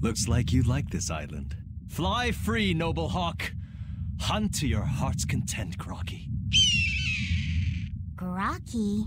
Looks like you like this island. Fly free, noble hawk. Hunt to your heart's content, Groggy. Groggy?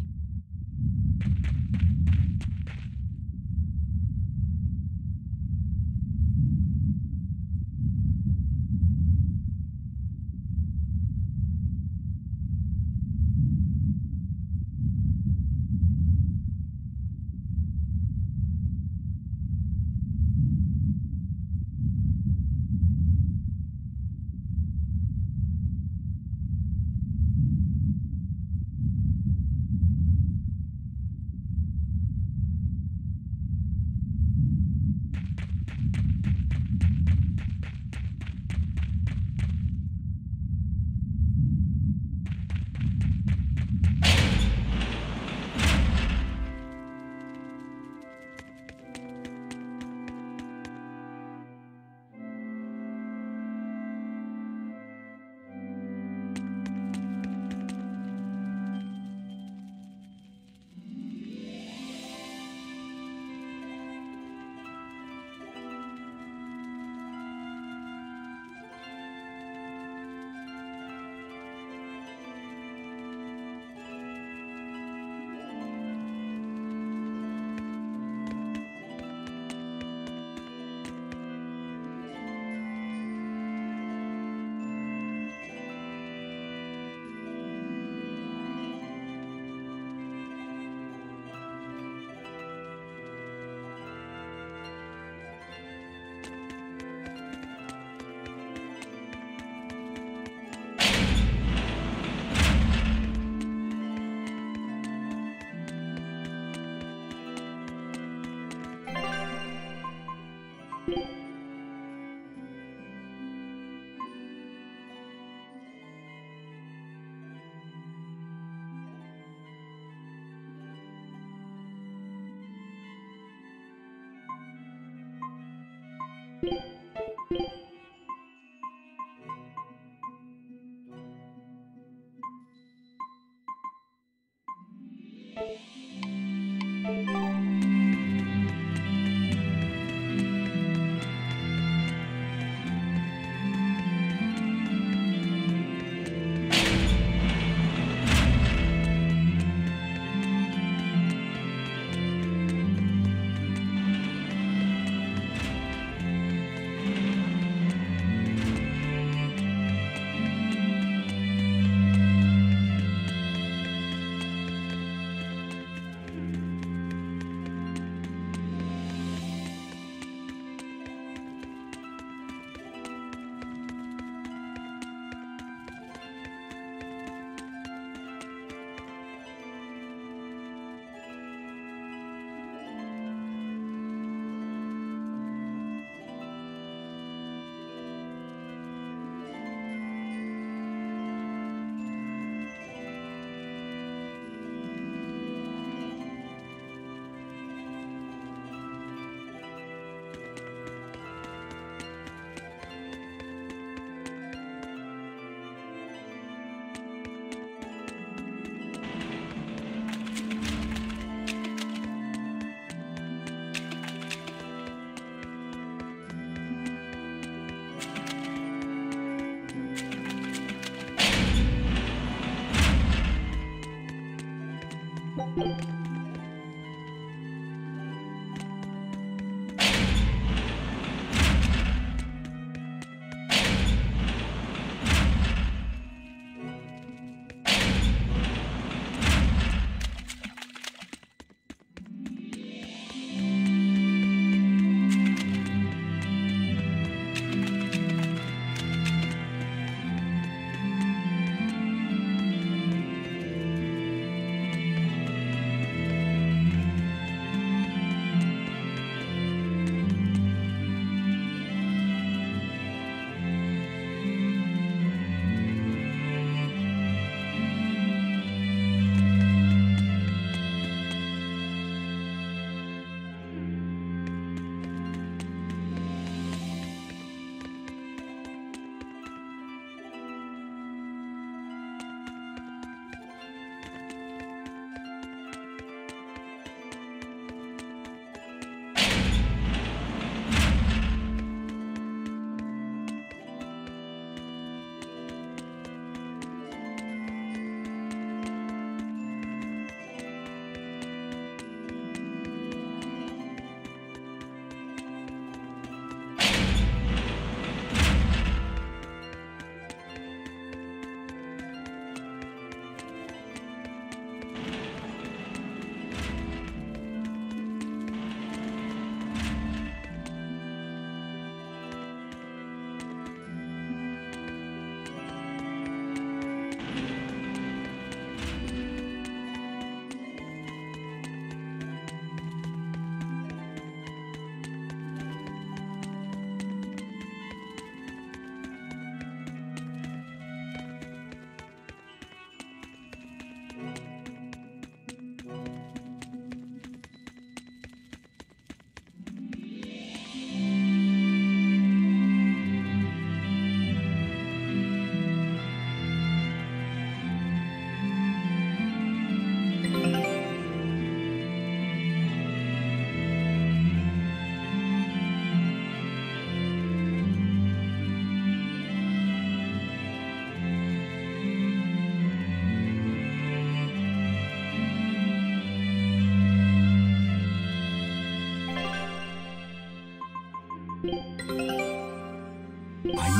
I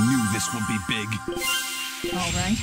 knew this would be big. All right.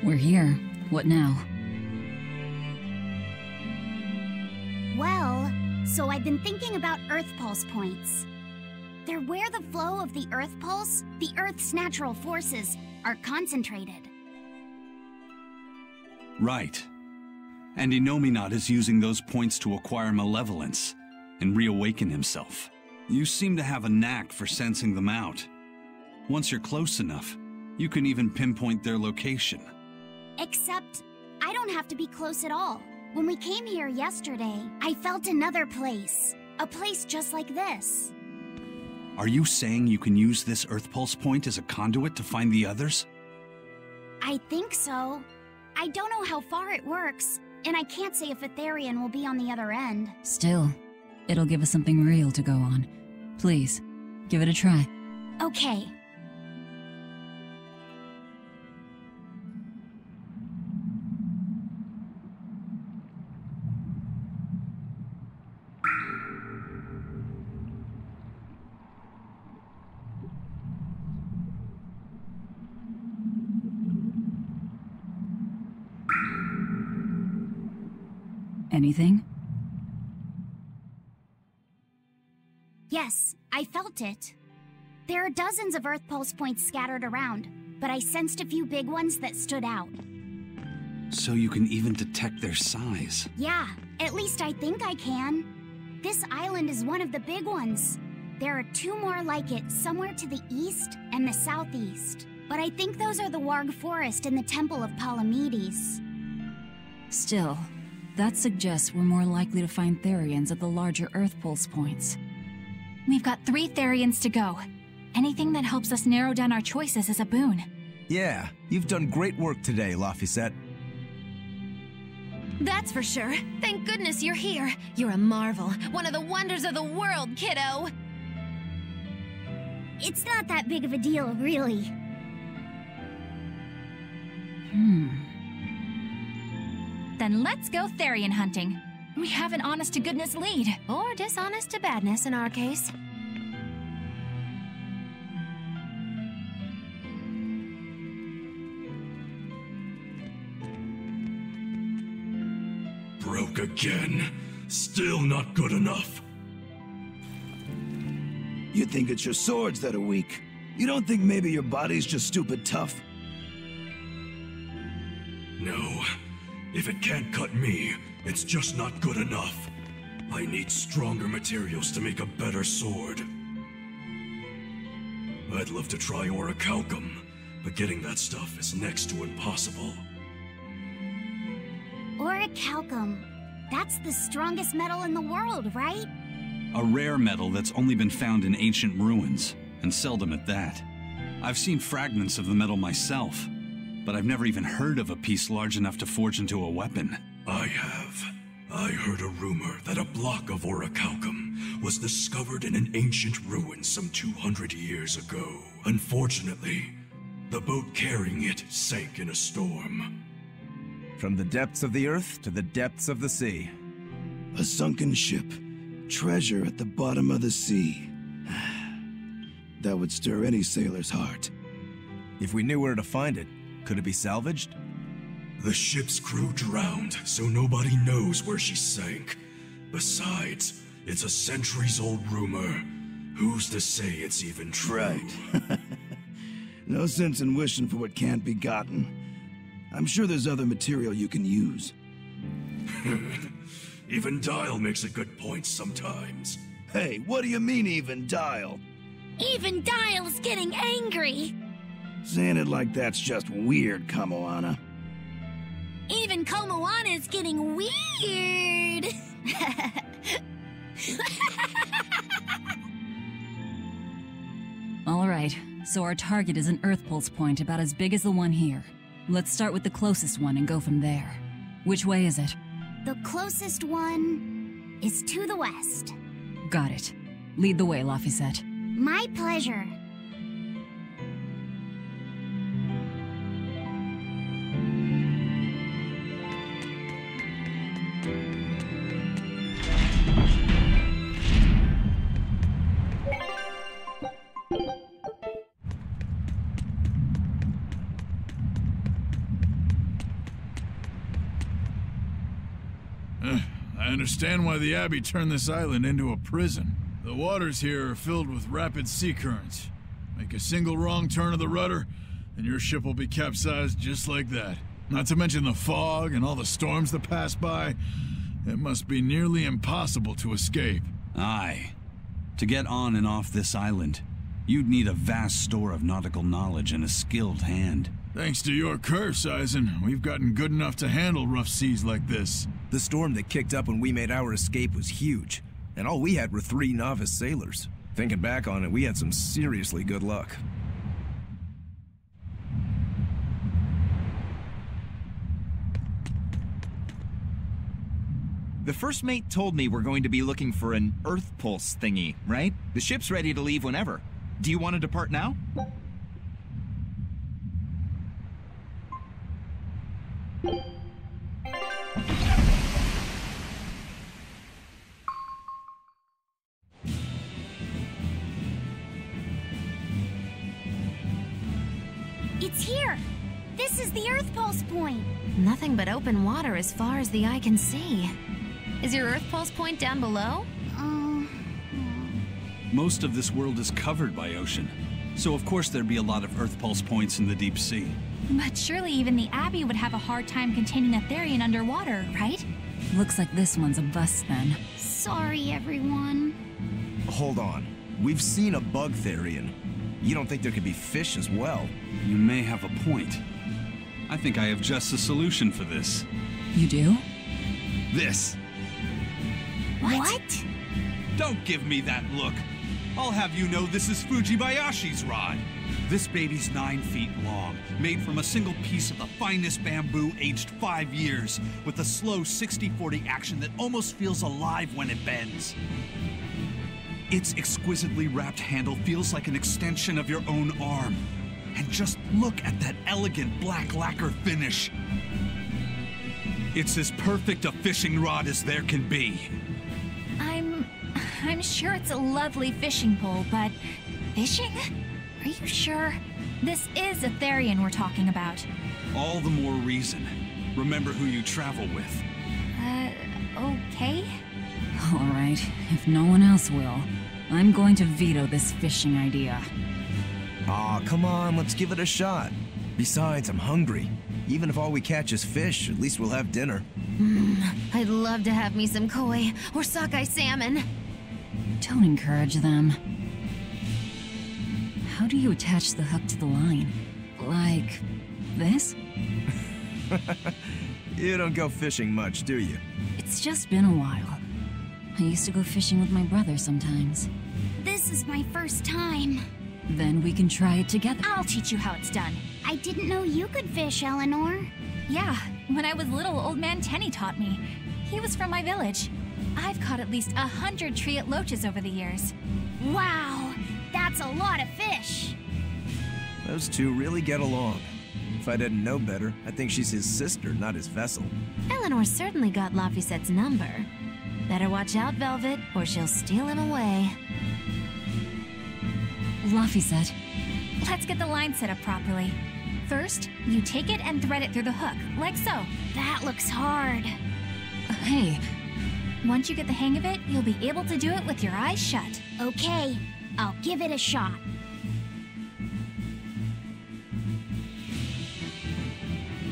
We're here. What now? Well, so I've been thinking about Earth Pulse points. They're where the flow of the Earth Pulse, the Earth's natural forces, are concentrated. Right. And Innominat is using those points to acquire malevolence and reawaken himself. You seem to have a knack for sensing them out. Once you're close enough, you can even pinpoint their location. Except, I don't have to be close at all. When we came here yesterday, I felt another place. A place just like this. Are you saying you can use this Earth Pulse point as a conduit to find the others? I think so. I don't know how far it works, and I can't say if Etherian will be on the other end. Still, it'll give us something real to go on. Please, give it a try. Okay. Anything? Yes, I felt it. There are dozens of Earth Pulse points scattered around, but I sensed a few big ones that stood out. So you can even detect their size? Yeah, at least I think I can. This island is one of the big ones. There are two more like it somewhere to the east and the southeast. But I think those are the Warg Forest and the Temple of Palamedes. Still, that suggests we're more likely to find Therians at the larger Earth Pulse points. We've got 3 Therians to go. Anything that helps us narrow down our choices is a boon. Yeah, you've done great work today, Laphicet. That's for sure. Thank goodness you're here. You're a marvel. One of the wonders of the world, kiddo. It's not that big of a deal, really. Then let's go Therian hunting. We have an honest-to-goodness lead. Or dishonest-to-badness in our case. Broke again. Still not good enough. You think it's your swords that are weak. You don't think maybe your body's just stupid tough? No. If it can't cut me, it's just not good enough. I need stronger materials to make a better sword. I'd love to try orichalcum, but getting that stuff is next to impossible. Orichalcum. That's the strongest metal in the world, right? A rare metal that's only been found in ancient ruins, and seldom at that. I've seen fragments of the metal myself, but I've never even heard of a piece large enough to forge into a weapon. I have. I heard a rumor that a block of orichalcum was discovered in an ancient ruin some 200 years ago. Unfortunately, the boat carrying it sank in a storm. From the depths of the earth to the depths of the sea. A sunken ship. Treasure at the bottom of the sea. That would stir any sailor's heart. If we knew where to find it, could it be salvaged? The ship's crew drowned, so nobody knows where she sank. Besides, it's a centuries-old rumor. Who's to say it's even true? Right. No sense in wishing for what can't be gotten. I'm sure there's other material you can use. Even Dial makes a good point sometimes. Hey, what do you mean, even Dial? Even Dial's getting angry! Saying it like that's just weird, Kamoana. Even Komoana's getting weird! Alright, so our target is an Earth Pulse point about as big as the one here. Let's start with the closest one and go from there. Which way is it? The closest one is to the west. Got it. Lead the way, Laphicet. My pleasure. I understand why the Abbey turned this island into a prison. The waters here are filled with rapid sea currents. Make a single wrong turn of the rudder, and your ship will be capsized just like that. Not to mention the fog and all the storms that pass by. It must be nearly impossible to escape. Aye. To get on and off this island, you'd need a vast store of nautical knowledge and a skilled hand. Thanks to your curse, Eisen, we've gotten good enough to handle rough seas like this. The storm that kicked up when we made our escape was huge, and all we had were 3 novice sailors. Thinking back on it, we had some seriously good luck. The first mate told me we're going to be looking for an Earth Pulse thingy, right? The ship's ready to leave whenever. Do you want to depart now? It's here! This is the Earth Pulse point! Nothing but open water as far as the eye can see. Is your Earth Pulse point down below? Most of this world is covered by ocean, so of course there'd be a lot of Earth Pulse points in the deep sea. But surely even the Abbey would have a hard time containing a Therian underwater, right? Looks like this one's a bust then. Sorry, everyone. Hold on. We've seen a bug Therian. You don't think there could be fish as well? You may have a point. I think I have just the solution for this. You do? This. What? Don't give me that look. I'll have you know this is Fujibayashi's rod. This baby's 9 feet long, made from a single piece of the finest bamboo aged 5 years, with a slow 60-40 action that almost feels alive when it bends. Its exquisitely wrapped handle feels like an extension of your own arm. And just look at that elegant black lacquer finish. It's as perfect a fishing rod as there can be. I'm sure it's a lovely fishing pole, but fishing? Are you sure? This is a Therian we're talking about. All the more reason. Remember who you travel with. Okay? Alright, if no one else will, I'm going to veto this fishing idea. Aw, come on, let's give it a shot. Besides, I'm hungry. Even if all we catch is fish, at least we'll have dinner. I'd love to have me some koi or sockeye salmon. Don't encourage them. How do you attach the hook to the line? Like this? You don't go fishing much, do you? It's just been a while. I used to go fishing with my brother sometimes. This is my first time. Then we can try it together. I'll teach you how it's done. I didn't know you could fish, Eleanor. Yeah, when I was little, Old Man Tenny taught me. He was from my village. I've caught at least 100 treat loaches over the years. Wow, that's a lot of fish. Those two really get along. If I didn't know better, I think she's his sister, not his vessel. Eleanor certainly got Lafisette's number. Better watch out, Velvet, or she'll steal him away. Lafisette. Let's get the line set up properly. First, you take it and thread it through the hook, like so. That looks hard. Hey. Once you get the hang of it, you'll be able to do it with your eyes shut. Okay, I'll give it a shot.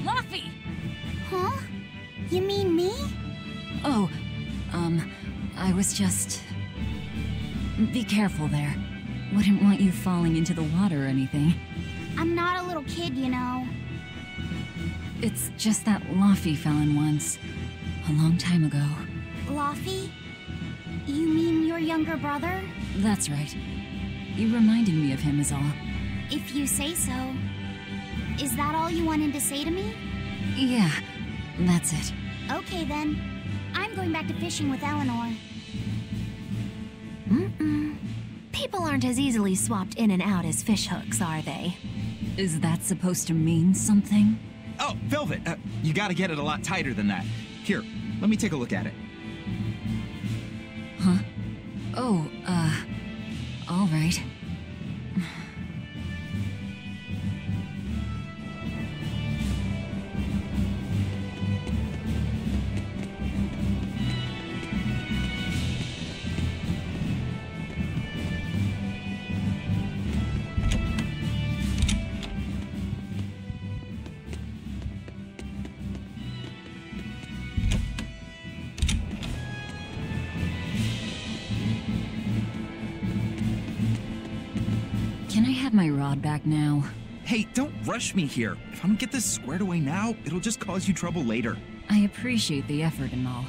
Laffy! Huh? You mean me? Oh, I was just... Be careful there. Wouldn't want you falling into the water or anything. I'm not a little kid, you know. It's just that Laffy fell in once. A long time ago. Laffy? You mean your younger brother? That's right. You reminded me of him is all. If you say so. Is that all you wanted to say to me? Yeah, that's it. Okay then. I'm going back to fishing with Eleanor. People aren't as easily swapped in and out as fish hooks, are they? Is that supposed to mean something? Oh, Velvet, you gotta get it a lot tighter than that. Here, let me take a look at it. Huh? Oh, all right. Can I have my rod back now? Hey, don't rush me here. If I don't get this squared away now, it'll just cause you trouble later. I appreciate the effort and all,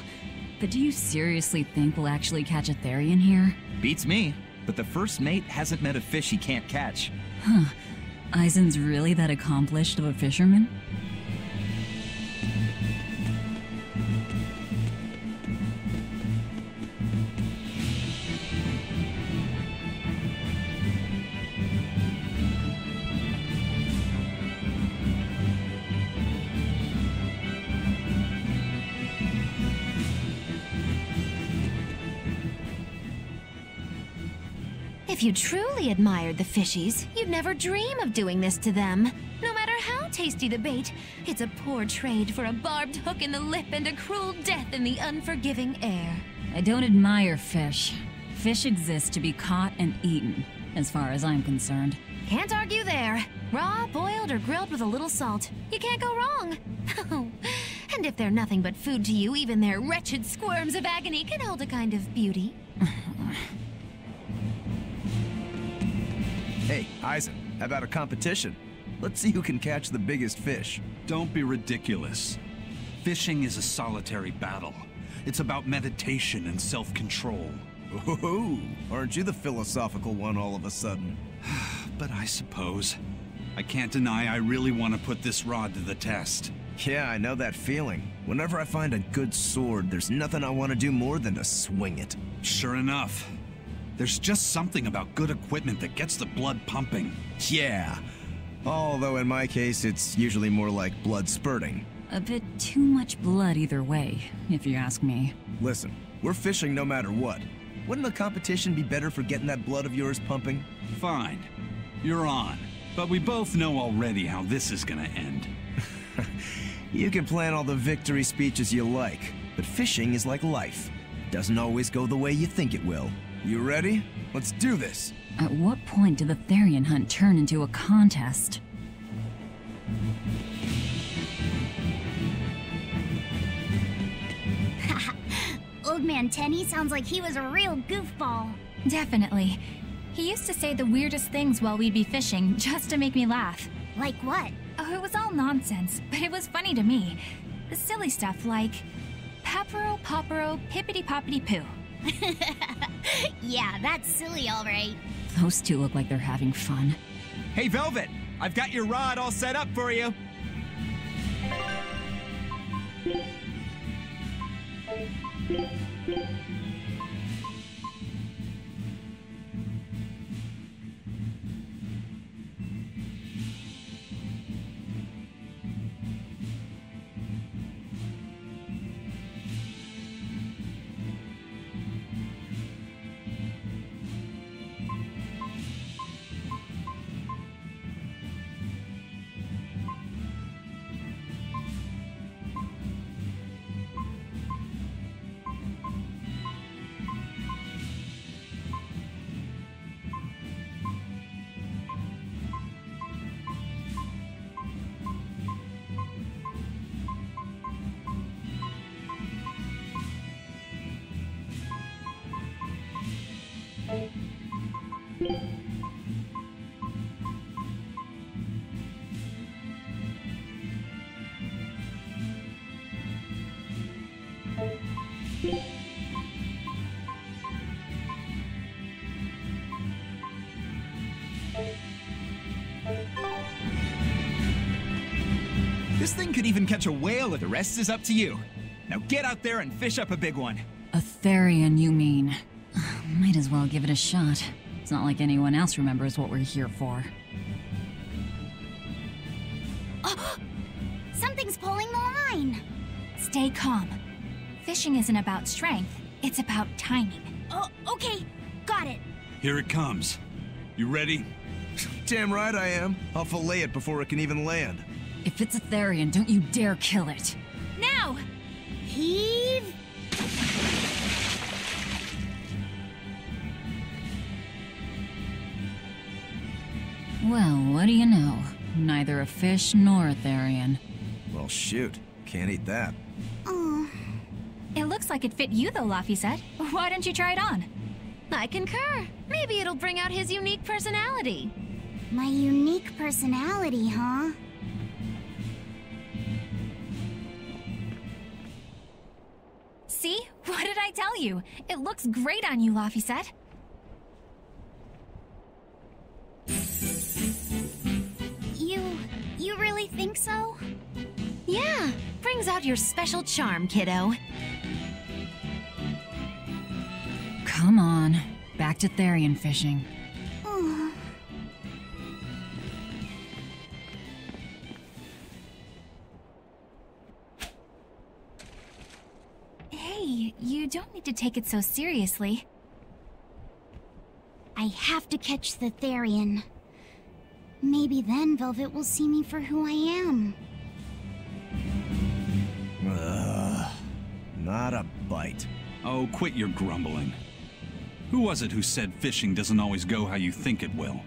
but do you seriously think we'll actually catch a Therian here? Beats me, but the first mate hasn't met a fish he can't catch. Huh. Eisen's really that accomplished of a fisherman? If you truly admired the fishies, you'd never dream of doing this to them. No matter how tasty the bait, it's a poor trade for a barbed hook in the lip and a cruel death in the unforgiving air. I don't admire fish. Fish exist to be caught and eaten, as far as I'm concerned. Can't argue there. Raw, boiled, or grilled with a little salt. You can't go wrong. And if they're nothing but food to you, even their wretched squirms of agony can hold a kind of beauty. Hey, Eisen, how about a competition? Let's see who can catch the biggest fish. Don't be ridiculous. Fishing is a solitary battle. It's about meditation and self-control. Ooh, aren't you the philosophical one all of a sudden? But I suppose. I can't deny I really want to put this rod to the test. Yeah, I know that feeling. Whenever I find a good sword, there's nothing I want to do more than to swing it. Sure enough. There's just something about good equipment that gets the blood pumping. Yeah. Although in my case, it's usually more like blood spurting. A bit too much blood either way, if you ask me. Listen, we're fishing no matter what. Wouldn't a competition be better for getting that blood of yours pumping? Fine. You're on. But we both know already how this is gonna end. You can plan all the victory speeches you like, but fishing is like life. It doesn't always go the way you think it will. You ready? Let's do this! At what point did the Therian hunt turn into a contest? Old Man Tenny sounds like he was a real goofball. Definitely. He used to say the weirdest things while we'd be fishing, just to make me laugh. Like what? Oh, it was all nonsense, but it was funny to me. The silly stuff like... Papero, popero, pippity-poppity-poo. Yeah, that's silly, all right. Those two look like they're having fun. Hey, Velvet! I've got your rod all set up for you. This thing could even catch a whale, and the rest is up to you. Now get out there and fish up a big one. A Therian, you mean? Might as well give it a shot. It's not like anyone else remembers what we're here for. Something's pulling the line. Stay calm. Fishing isn't about strength, it's about timing. Oh, okay. Got it. Here it comes. You ready? Damn right I am. I'll fillet it before it can even land. If it's a Therian, don't you dare kill it. Now! Heave. Well, what do you know? Neither a fish nor a Therian. Well, shoot. Can't eat that. Oh. It looks like it fit you though, Laphicet. Why don't you try it on? I concur. Maybe it'll bring out his unique personality. My unique personality, huh? See? What did I tell you? It looks great on you, Laphicet. You really think so? Yeah, brings out your special charm, kiddo. Come on. Back to Therian fishing. Oh. Hey, you don't need to take it so seriously. I have to catch the Therian. Maybe then Velvet will see me for who I am. Not a bite. Oh, quit your grumbling. Who was it who said fishing doesn't always go how you think it will?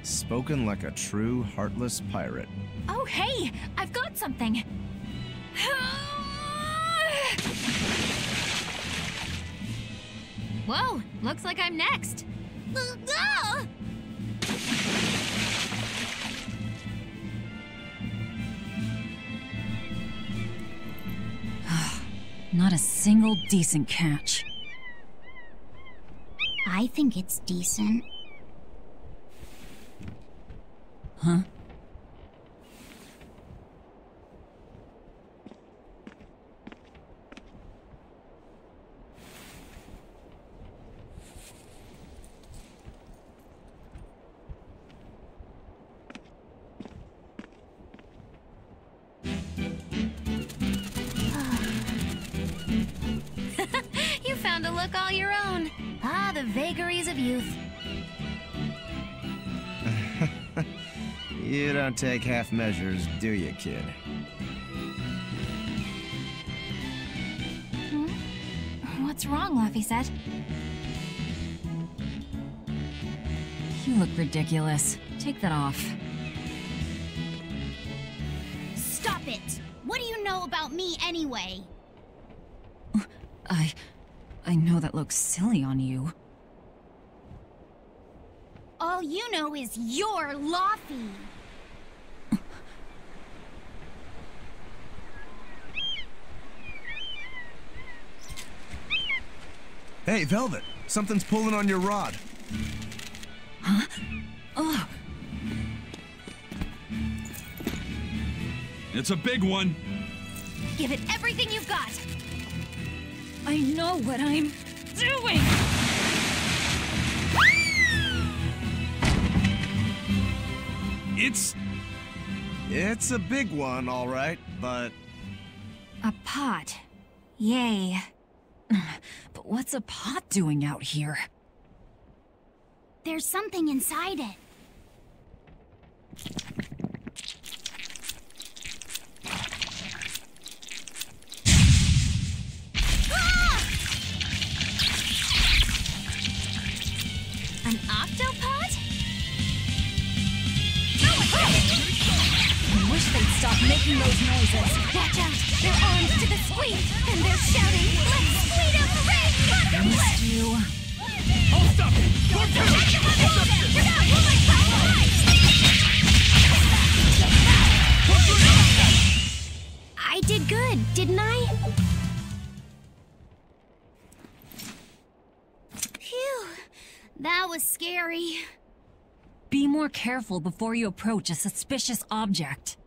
Spoken like a true, heartless pirate. Oh, hey! I've got something! Whoa, looks like I'm next. Not a single decent catch. I think it's decent. Huh? You found a look all your own. Ah, the vagaries of youth. You don't take half measures, do you, kid? What's wrong, Laphicet? You look ridiculous. Take that off. Stop it! What do you know about me anyway? I know that looks silly on you. All you know is you're Laffy. Hey, Velvet, something's pulling on your rod. Huh? Oh. It's a big one. Give it everything you've got. I know what I'm doing! It's a big one, all right, but... A pot. Yay. But what's a pot doing out here? There's something inside it. An octopod? I wish they'd stop making those noises. Watch out! They're armed to the squeak, and they're shouting, "Let's squeak up the rain! I missed you. I'll stop it! Don't do I did good, didn't I? Phew, that was scary. Be more careful before you approach a suspicious object.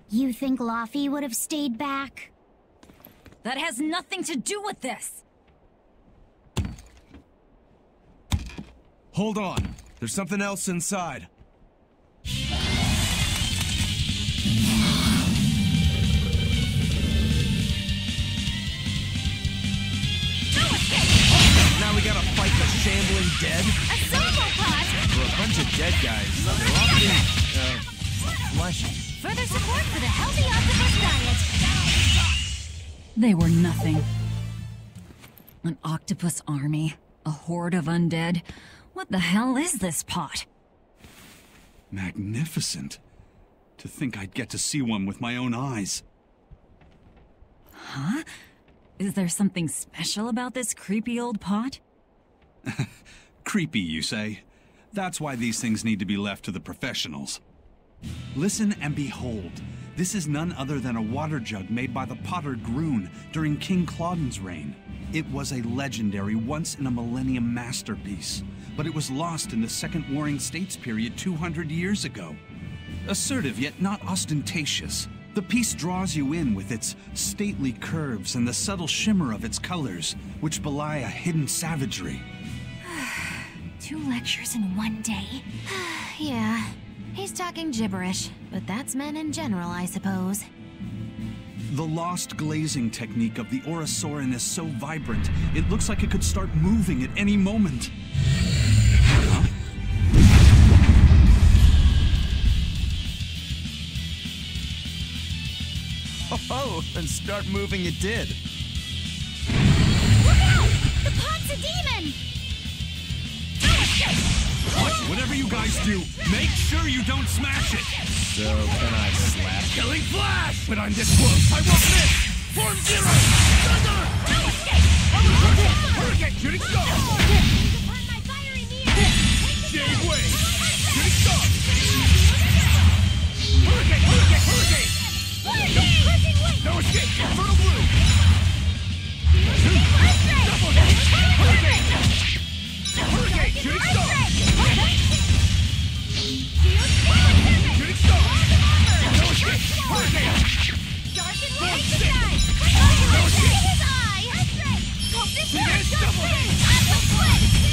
You think Laffy would have stayed back? That has nothing to do with this! Hold on. There's something else inside. Now we gotta fight the shambling dead? A solo pot! For a bunch of dead guys, they're often, fleshy. Further support for the healthy octopus diet. They were nothing. An octopus army? A horde of undead? What the hell is this pot? Magnificent. To think I'd get to see one with my own eyes. Huh? Is there something special about this creepy old pot? Creepy, you say? That's why these things need to be left to the professionals. Listen and behold. This is none other than a water jug made by the potter Groon during King Clauden's reign. It was a legendary, once-in-a-millennium masterpiece, but it was lost in the Second Warring States period 200 years ago. Assertive yet not ostentatious, the piece draws you in with its stately curves and the subtle shimmer of its colors, which belie a hidden savagery. 2 lectures in one day. Yeah, he's talking gibberish, but that's men in general, I suppose. The lost glazing technique of the Orosaurin is so vibrant, it looks like it could start moving at any moment. Huh? Oh, and start moving it did. Look out! The pot's a demon! Whatever you guys do, make sure you don't smash it! So, can I slap? Killing flash! But I'm this close, I won't miss! Form zero! Thunder! No escape! Hurricane! Shooting star! Upon my fiery mirror! Jade wave! Shooting star! Hurricane! Hurricane! Hurricane! Crushing wing! No escape! Infernal blue! Earthquake! Double hit! Hurricane! Hurricane! Shooting star! Shooting star! No escape! Hurricane! Darken Form light six! the sky! No escape! His eye! Go this way! Double hit! Aqua flip!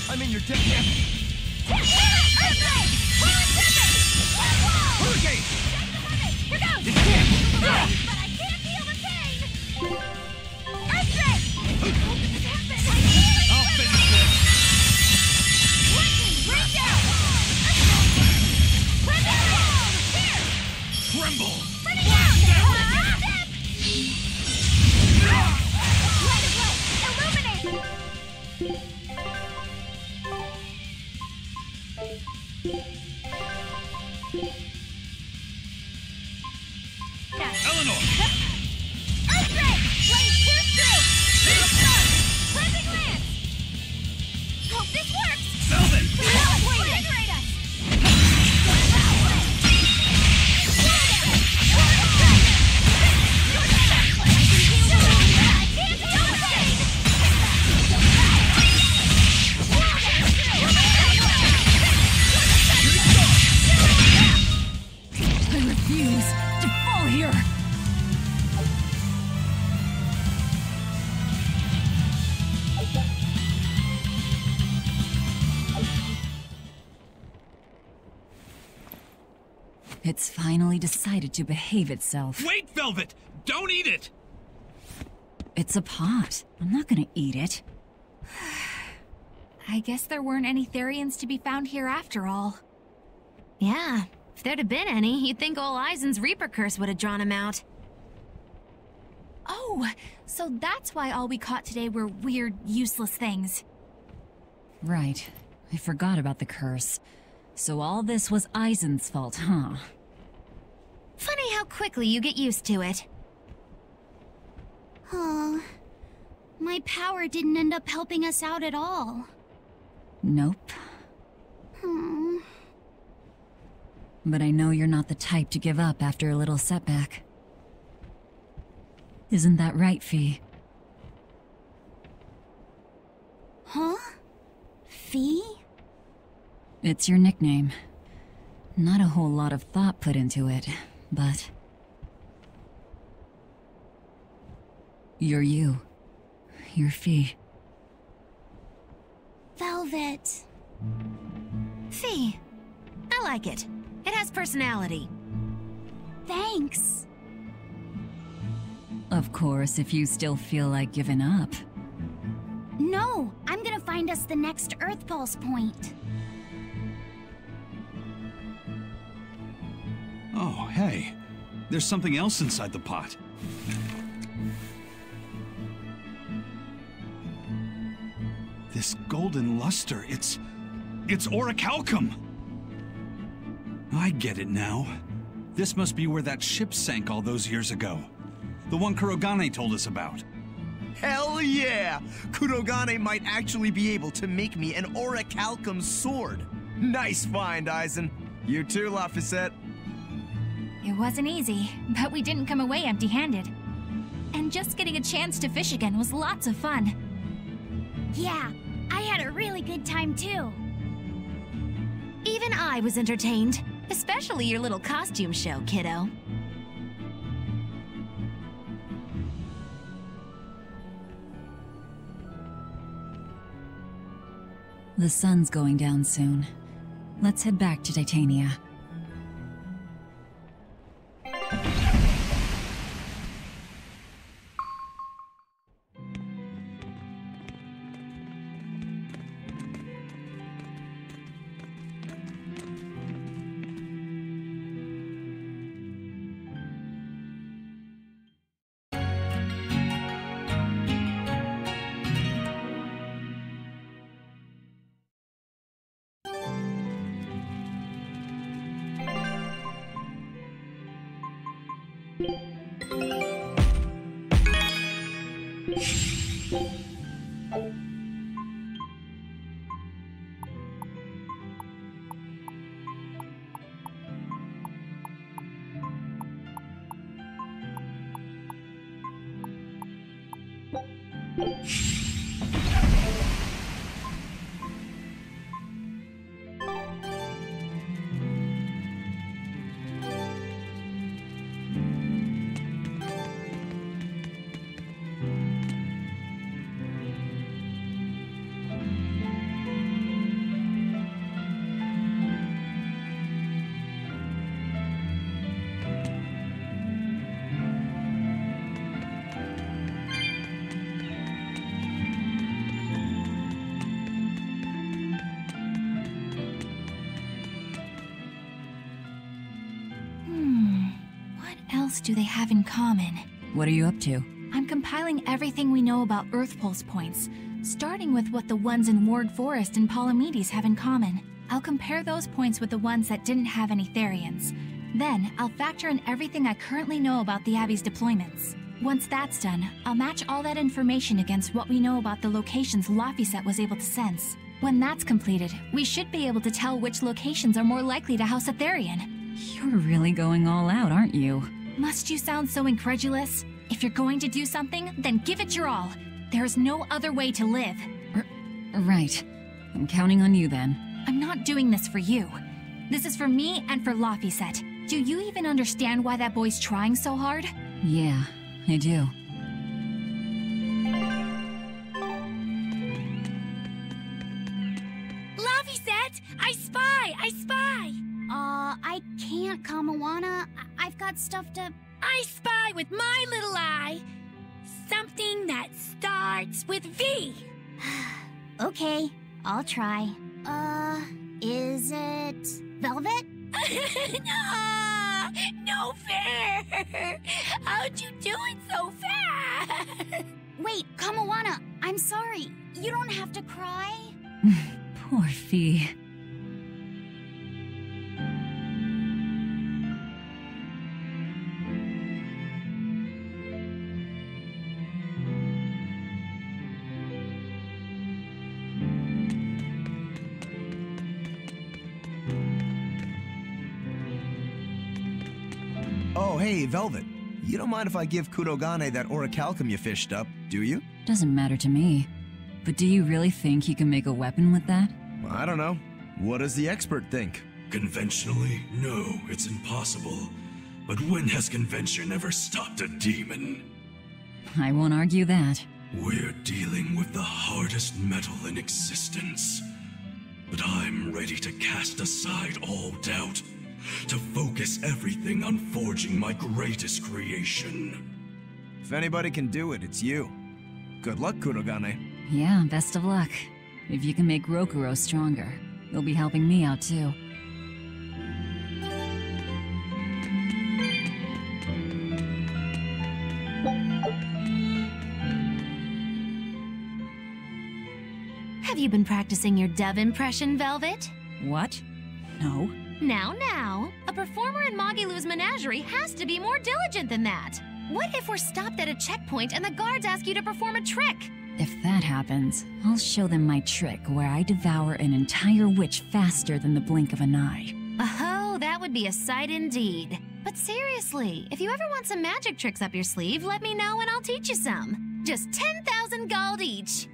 I'm in your debt. Hurricane! Here goes! But I can't feel the pain! Earthquake! I'll finish this! Lightning, reach out! Here! Tremble! Burning out! Light of light! Illuminate! Eleanor! Earthquake! Blaze pierce through! Big sun! Cleansing lance! Hope this works! Melvin! Invigorate us! I refuse to fall here. It's finally decided to behave itself. Wait, Velvet! Don't eat it! It's a pot. I'm not gonna eat it. I guess there weren't any Therians to be found here after all. Yeah, if there'd have been any, you'd think old Eisen's Reaper curse would have drawn him out. Oh, so that's why all we caught today were weird, useless things. Right. I forgot about the curse. So all this was Eisen's fault, huh? Funny how quickly you get used to it. Oh, my power didn't end up helping us out at all. Nope. Hmm. But I know you're not the type to give up after a little setback. Isn't that right, Fee? Huh? Fee? It's your nickname. Not a whole lot of thought put into it, but... You're you. You're Fee. Velvet. Fee. I like it. It has personality. Thanks. Of course, if you still feel like giving up. No, I'm gonna find us the next Earth Pulse point. Oh, hey. There's something else inside the pot. This golden luster, it's orichalcum! I get it now. This must be where that ship sank all those years ago. The one Kurogane told us about. Hell yeah! Kurogane might actually be able to make me an orichalcum sword. Nice find, Eisen. You too, Laphicet. It wasn't easy, but we didn't come away empty-handed. And just getting a chance to fish again was lots of fun. Yeah, I had a really good time too. Even I was entertained. Especially your little costume show, kiddo. The sun's going down soon. Let's head back to Titania. Do they have in common? What are you up to? I'm compiling everything we know about Earth Pulse points, starting with what the ones in Ward Forest and Palamedes have in common. I'll compare those points with the ones that didn't have any Therians. Then, I'll factor in everything I currently know about the Abbey's deployments. Once that's done, I'll match all that information against what we know about the locations Laphicet was able to sense. When that's completed, we should be able to tell which locations are more likely to house a Therian. You're really going all out, aren't you? Must you sound so incredulous? If you're going to do something, then give it your all. There's no other way to live. Right. I'm counting on you then. I'm not doing this for you. This is for me and for Laphicet. Do you even understand why that boy's trying so hard? Yeah, I do. Laphicet! I spy! I spy! I can't come Kamawana. I've got stuff to... I spy with my little eye something that starts with V. Okay, I'll try. Is it Velvet? No fair! How'd you do it so fast? Wait, Kamawana, I'm sorry. You don't have to cry. Poor Fee. Oh, hey, Velvet. You don't mind if I give Kurogane that orichalcum you fished up, do you? Doesn't matter to me. But do you really think he can make a weapon with that? I don't know. What does the expert think? Conventionally, no, it's impossible. But when has convention ever stopped a demon? I won't argue that. We're dealing with the hardest metal in existence. But I'm ready to cast aside all doubt, to focus everything on forging my greatest creation. If anybody can do it, it's you. Good luck, Kurogane. Yeah, best of luck. If you can make Rokuro stronger, you'll be helping me out too. Have you been practicing your dove impression, Velvet? What? No. Now, a performer in Magilu's menagerie has to be more diligent than that. What if we're stopped at a checkpoint and the guards ask you to perform a trick? If that happens, I'll show them my trick where I devour an entire witch faster than the blink of an eye. Oh, that would be a sight indeed. But seriously, if you ever want some magic tricks up your sleeve, let me know and I'll teach you some. Just 10,000 gold each.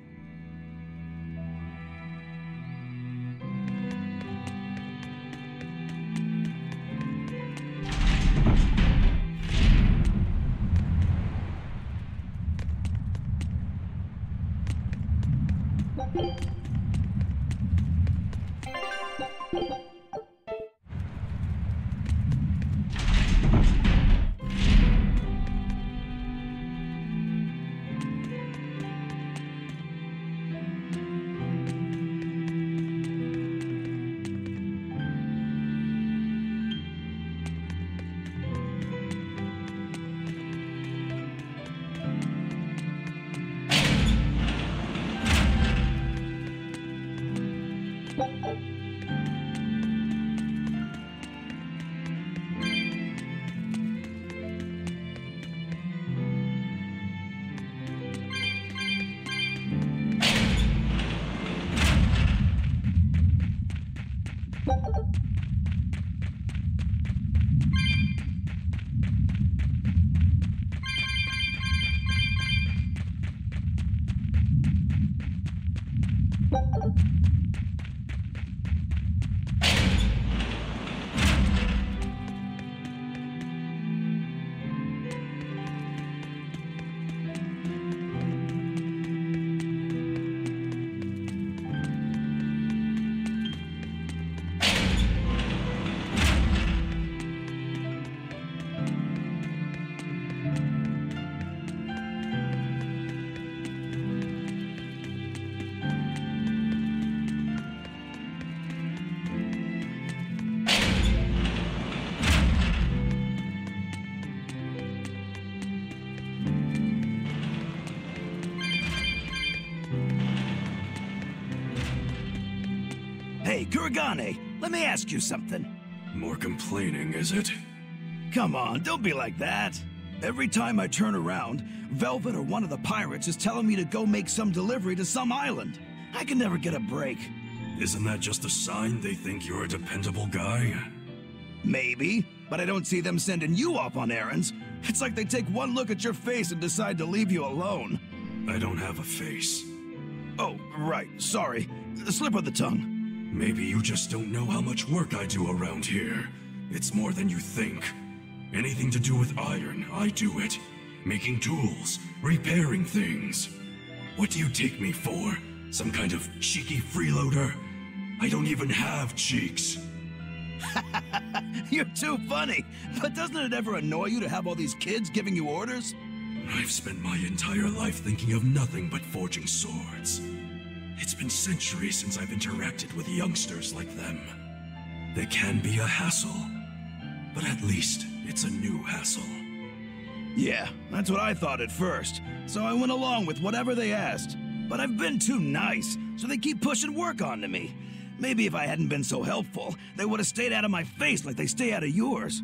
Hey, Kurogane, let me ask you something. More complaining, is it? Come on, don't be like that. Every time I turn around, Velvet or one of the pirates is telling me to go make some delivery to some island. I can never get a break. Isn't that just a sign they think you're a dependable guy? Maybe, but I don't see them sending you off on errands. It's like they take one look at your face and decide to leave you alone. I don't have a face. Oh, right, sorry. Slip of the tongue. Maybe you just don't know how much work I do around here. It's more than you think. Anything to do with iron, I do it. Making tools, repairing things. What do you take me for? Some kind of cheeky freeloader? I don't even have cheeks. You're too funny. But doesn't it ever annoy you to have all these kids giving you orders? I've spent my entire life thinking of nothing but forging swords. It's been centuries since I've interacted with youngsters like them. They can be a hassle, but at least it's a new hassle. Yeah, that's what I thought at first, so I went along with whatever they asked. But I've been too nice, so they keep pushing work onto me. Maybe if I hadn't been so helpful, they would have stayed out of my face like they stay out of yours.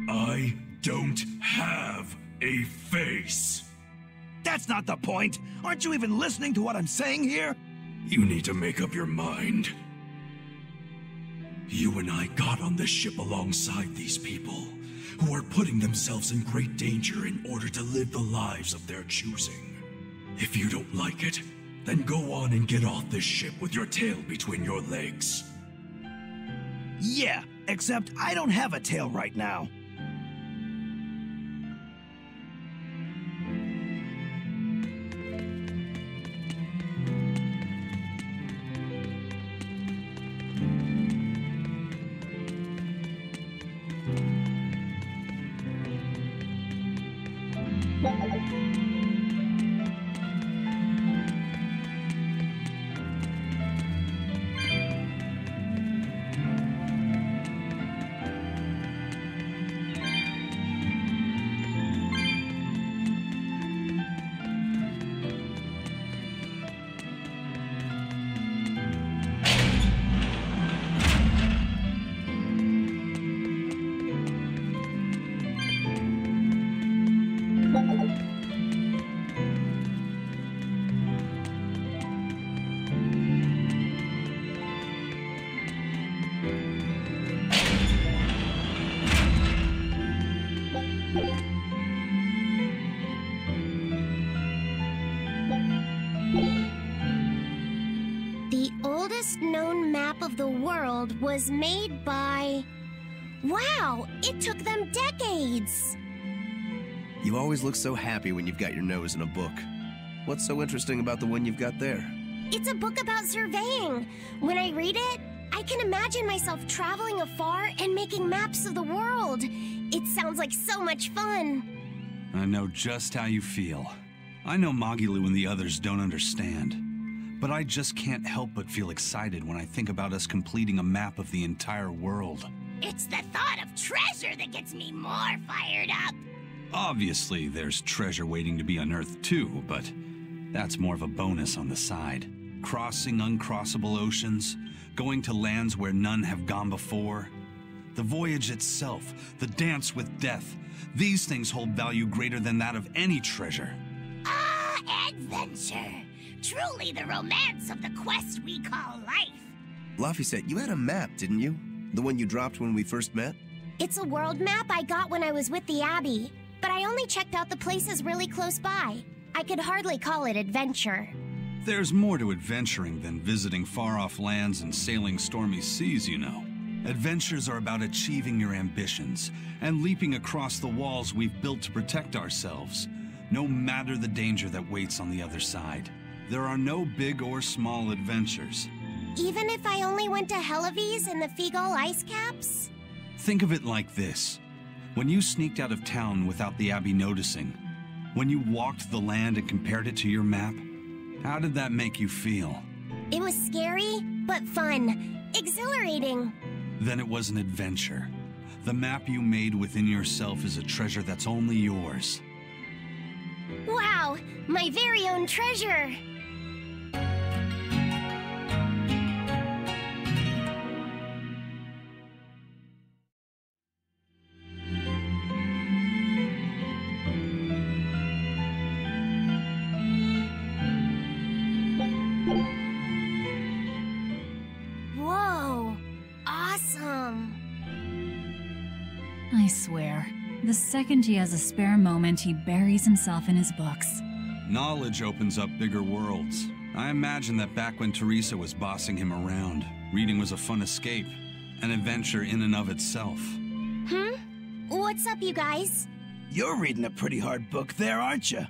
I don't have a face. That's not the point. Aren't you even listening to what I'm saying here? You need to make up your mind. You and I got on this ship alongside these people, who are putting themselves in great danger in order to live the lives of their choosing. If you don't like it, then go on and get off this ship with your tail between your legs. Yeah, except I don't have a tail right now. Of the world was made by... Wow, it took them decades! You always look so happy when you've got your nose in a book. What's so interesting about the one you've got there? It's a book about surveying. When I read it, I can imagine myself traveling afar and making maps of the world. It sounds like so much fun. I know just how you feel. I know Magilu and the others don't understand. But I just can't help but feel excited when I think about us completing a map of the entire world. It's the thought of treasure that gets me more fired up. Obviously, there's treasure waiting to be unearthed too, but that's more of a bonus on the side. Crossing uncrossable oceans, going to lands where none have gone before. The voyage itself, the dance with death, these things hold value greater than that of any treasure. Ah, adventure! Truly the romance of the quest we call life. Laphicet, you had a map, didn't you? The one you dropped when we first met? It's a world map I got when I was with the Abbey, but I only checked out the places really close by. I could hardly call it adventure. There's more to adventuring than visiting far-off lands and sailing stormy seas, you know. Adventures are about achieving your ambitions and leaping across the walls we've built to protect ourselves, no matter the danger that waits on the other side. There are no big or small adventures. Even if I only went to Helavis and the Figol ice caps? Think of it like this. When you sneaked out of town without the Abbey noticing, when you walked the land and compared it to your map, how did that make you feel? It was scary, but fun. Exhilarating. Then it was an adventure. The map you made within yourself is a treasure that's only yours. Wow, my very own treasure! Whoa, awesome! I swear, the second he has a spare moment, he buries himself in his books. Knowledge opens up bigger worlds. I imagine that back when Teresa was bossing him around, reading was a fun escape, an adventure in and of itself. What's up, you guys? You're reading a pretty hard book there, aren't you?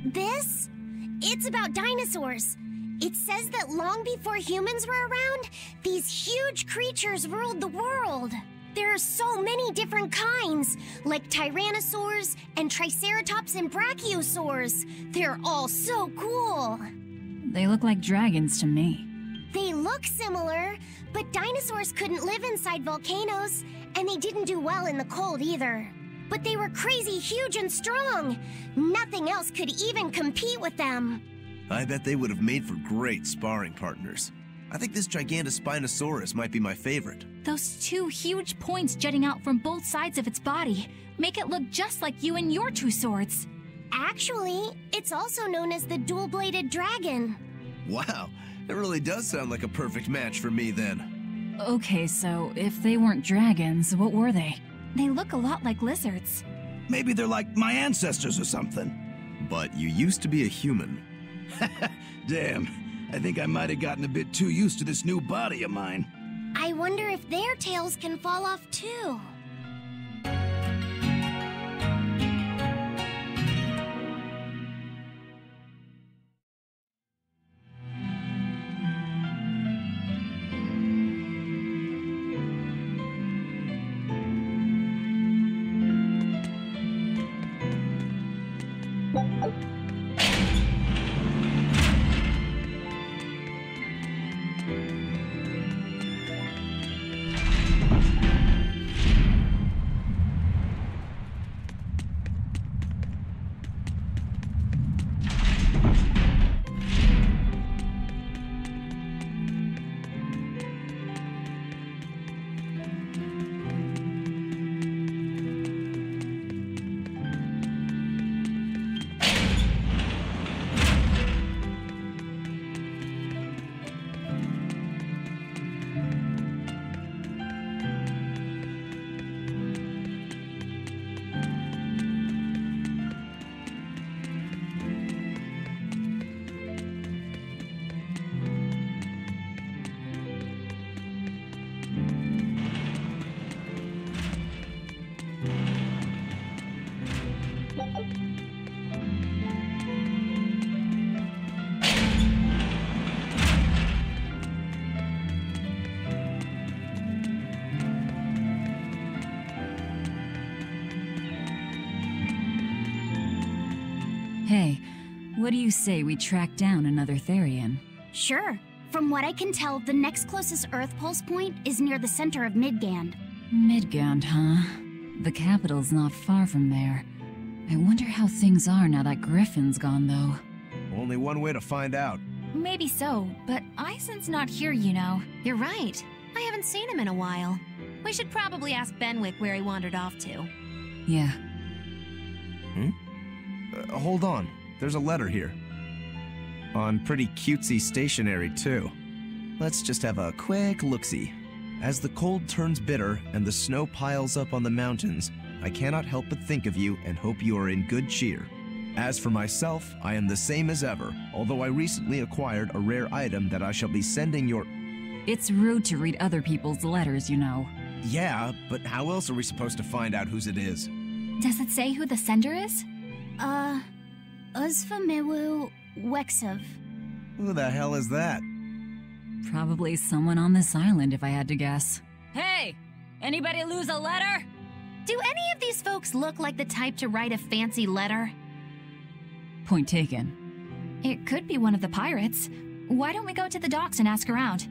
This? It's about dinosaurs. It says that long before humans were around, these huge creatures ruled the world. There are so many different kinds, like tyrannosaurs and triceratops and brachiosaurs. They're all so cool. They look like dragons to me. They look similar, but dinosaurs couldn't live inside volcanoes, and they didn't do well in the cold either. But they were crazy huge and strong. Nothing else could even compete with them. I bet they would have made for great sparring partners. I think this Gigantospinosaurus might be my favorite. Those two huge points jutting out from both sides of its body make it look just like you and your two swords. Actually, it's also known as the dual-bladed dragon. Wow, that really does sound like a perfect match for me then. Okay, so if they weren't dragons, what were they? They look a lot like lizards. Maybe they're like my ancestors or something. But you used to be a human. Damn, I think I might have gotten a bit too used to this new body of mine. I wonder if their tails can fall off too. Hey, what do you say we track down another Therian? Sure. From what I can tell, the next closest Earth pulse point is near the center of Midgand. Midgand, huh? The capital's not far from there. I wonder how things are now that Griffin's gone, though. Only one way to find out. Maybe so, but Eisen's not here, you know. You're right. I haven't seen him in a while. We should probably ask Benwick where he wandered off to. Yeah. Hold on. There's a letter here. On pretty cutesy stationery, too. Let's just have a quick look-see. As the cold turns bitter and the snow piles up on the mountains, I cannot help but think of you and hope you are in good cheer. As for myself, I am the same as ever, although I recently acquired a rare item that I shall be sending your... It's rude to read other people's letters, you know. Yeah, but how else are we supposed to find out whose it is? Does it say who the sender is? Uzfamiwu Wexov. Who the hell is that? Probably someone on this island, if I had to guess. Hey! Anybody lose a letter? Do any of these folks look like the type to write a fancy letter? Point taken. It could be one of the pirates. Why don't we go to the docks and ask around?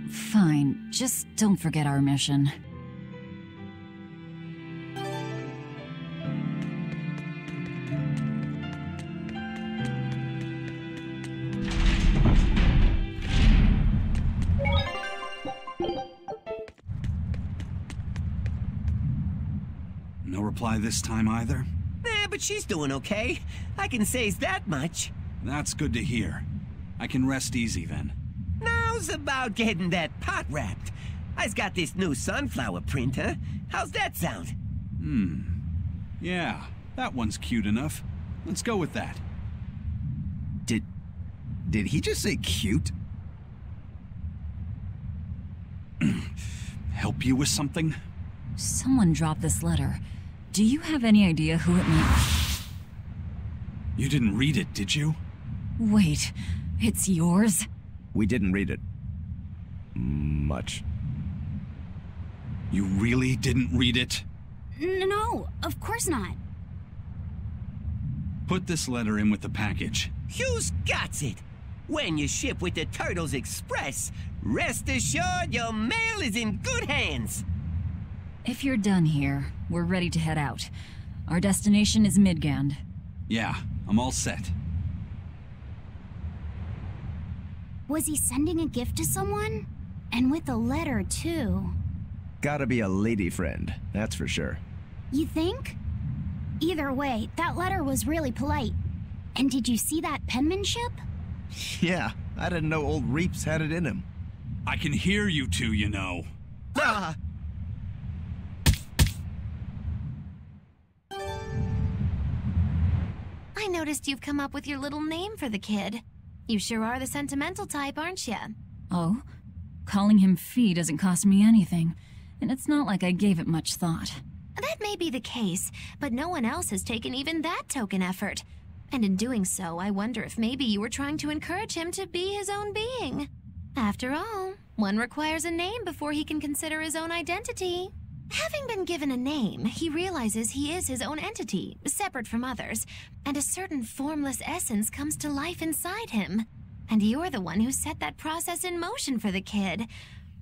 Fine, just don't forget our mission. No reply this time either? But she's doing okay. I can say's that much. That's good to hear. I can rest easy then. Now's about getting that pot wrapped. I's got this new sunflower printer. How's that sound? Yeah, that one's cute enough. Let's go with that. Did he just say cute? Help you with something? Someone dropped this letter. Do you have any idea who it may... You didn't read it, did you? Wait, it's yours? We didn't read it. Much. You really didn't read it? No, of course not. Put this letter in with the package. Who's got it? When you ship with the Turtles Express, rest assured your mail is in good hands. If you're done here, we're ready to head out. Our destination is Midgand. Yeah, I'm all set. Was he sending a gift to someone? And with a letter, too. Gotta be a lady friend, that's for sure. You think? Either way, that letter was really polite. And did you see that penmanship? Yeah, I didn't know old Reeps had it in him. I can hear you two, you know. Ah! I noticed you've come up with your little name for the kid. You sure are the sentimental type, aren't you? Oh? Calling him Fee doesn't cost me anything, and it's not like I gave it much thought. That may be the case, but no one else has taken even that token effort. And in doing so, I wonder if maybe you were trying to encourage him to be his own being. After all, one requires a name before he can consider his own identity. Having been given a name, he realizes he is his own entity, separate from others, and a certain formless essence comes to life inside him. And you're the one who set that process in motion for the kid.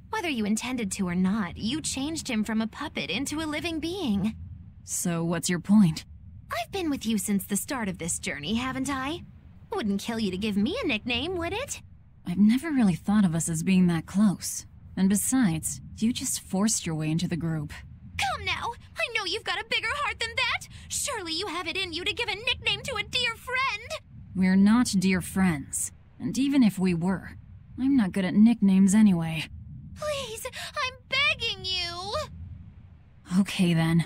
Whether you intended to or not, you changed him from a puppet into a living being. So what's your point? I've been with you since the start of this journey, haven't I? Wouldn't kill you to give me a nickname, would it? I've never really thought of us as being that close. And besides, you just forced your way into the group. Come now! I know you've got a bigger heart than that! Surely you have it in you to give a nickname to a dear friend! We're not dear friends. And even if we were, I'm not good at nicknames anyway. Please, I'm begging you! Okay then.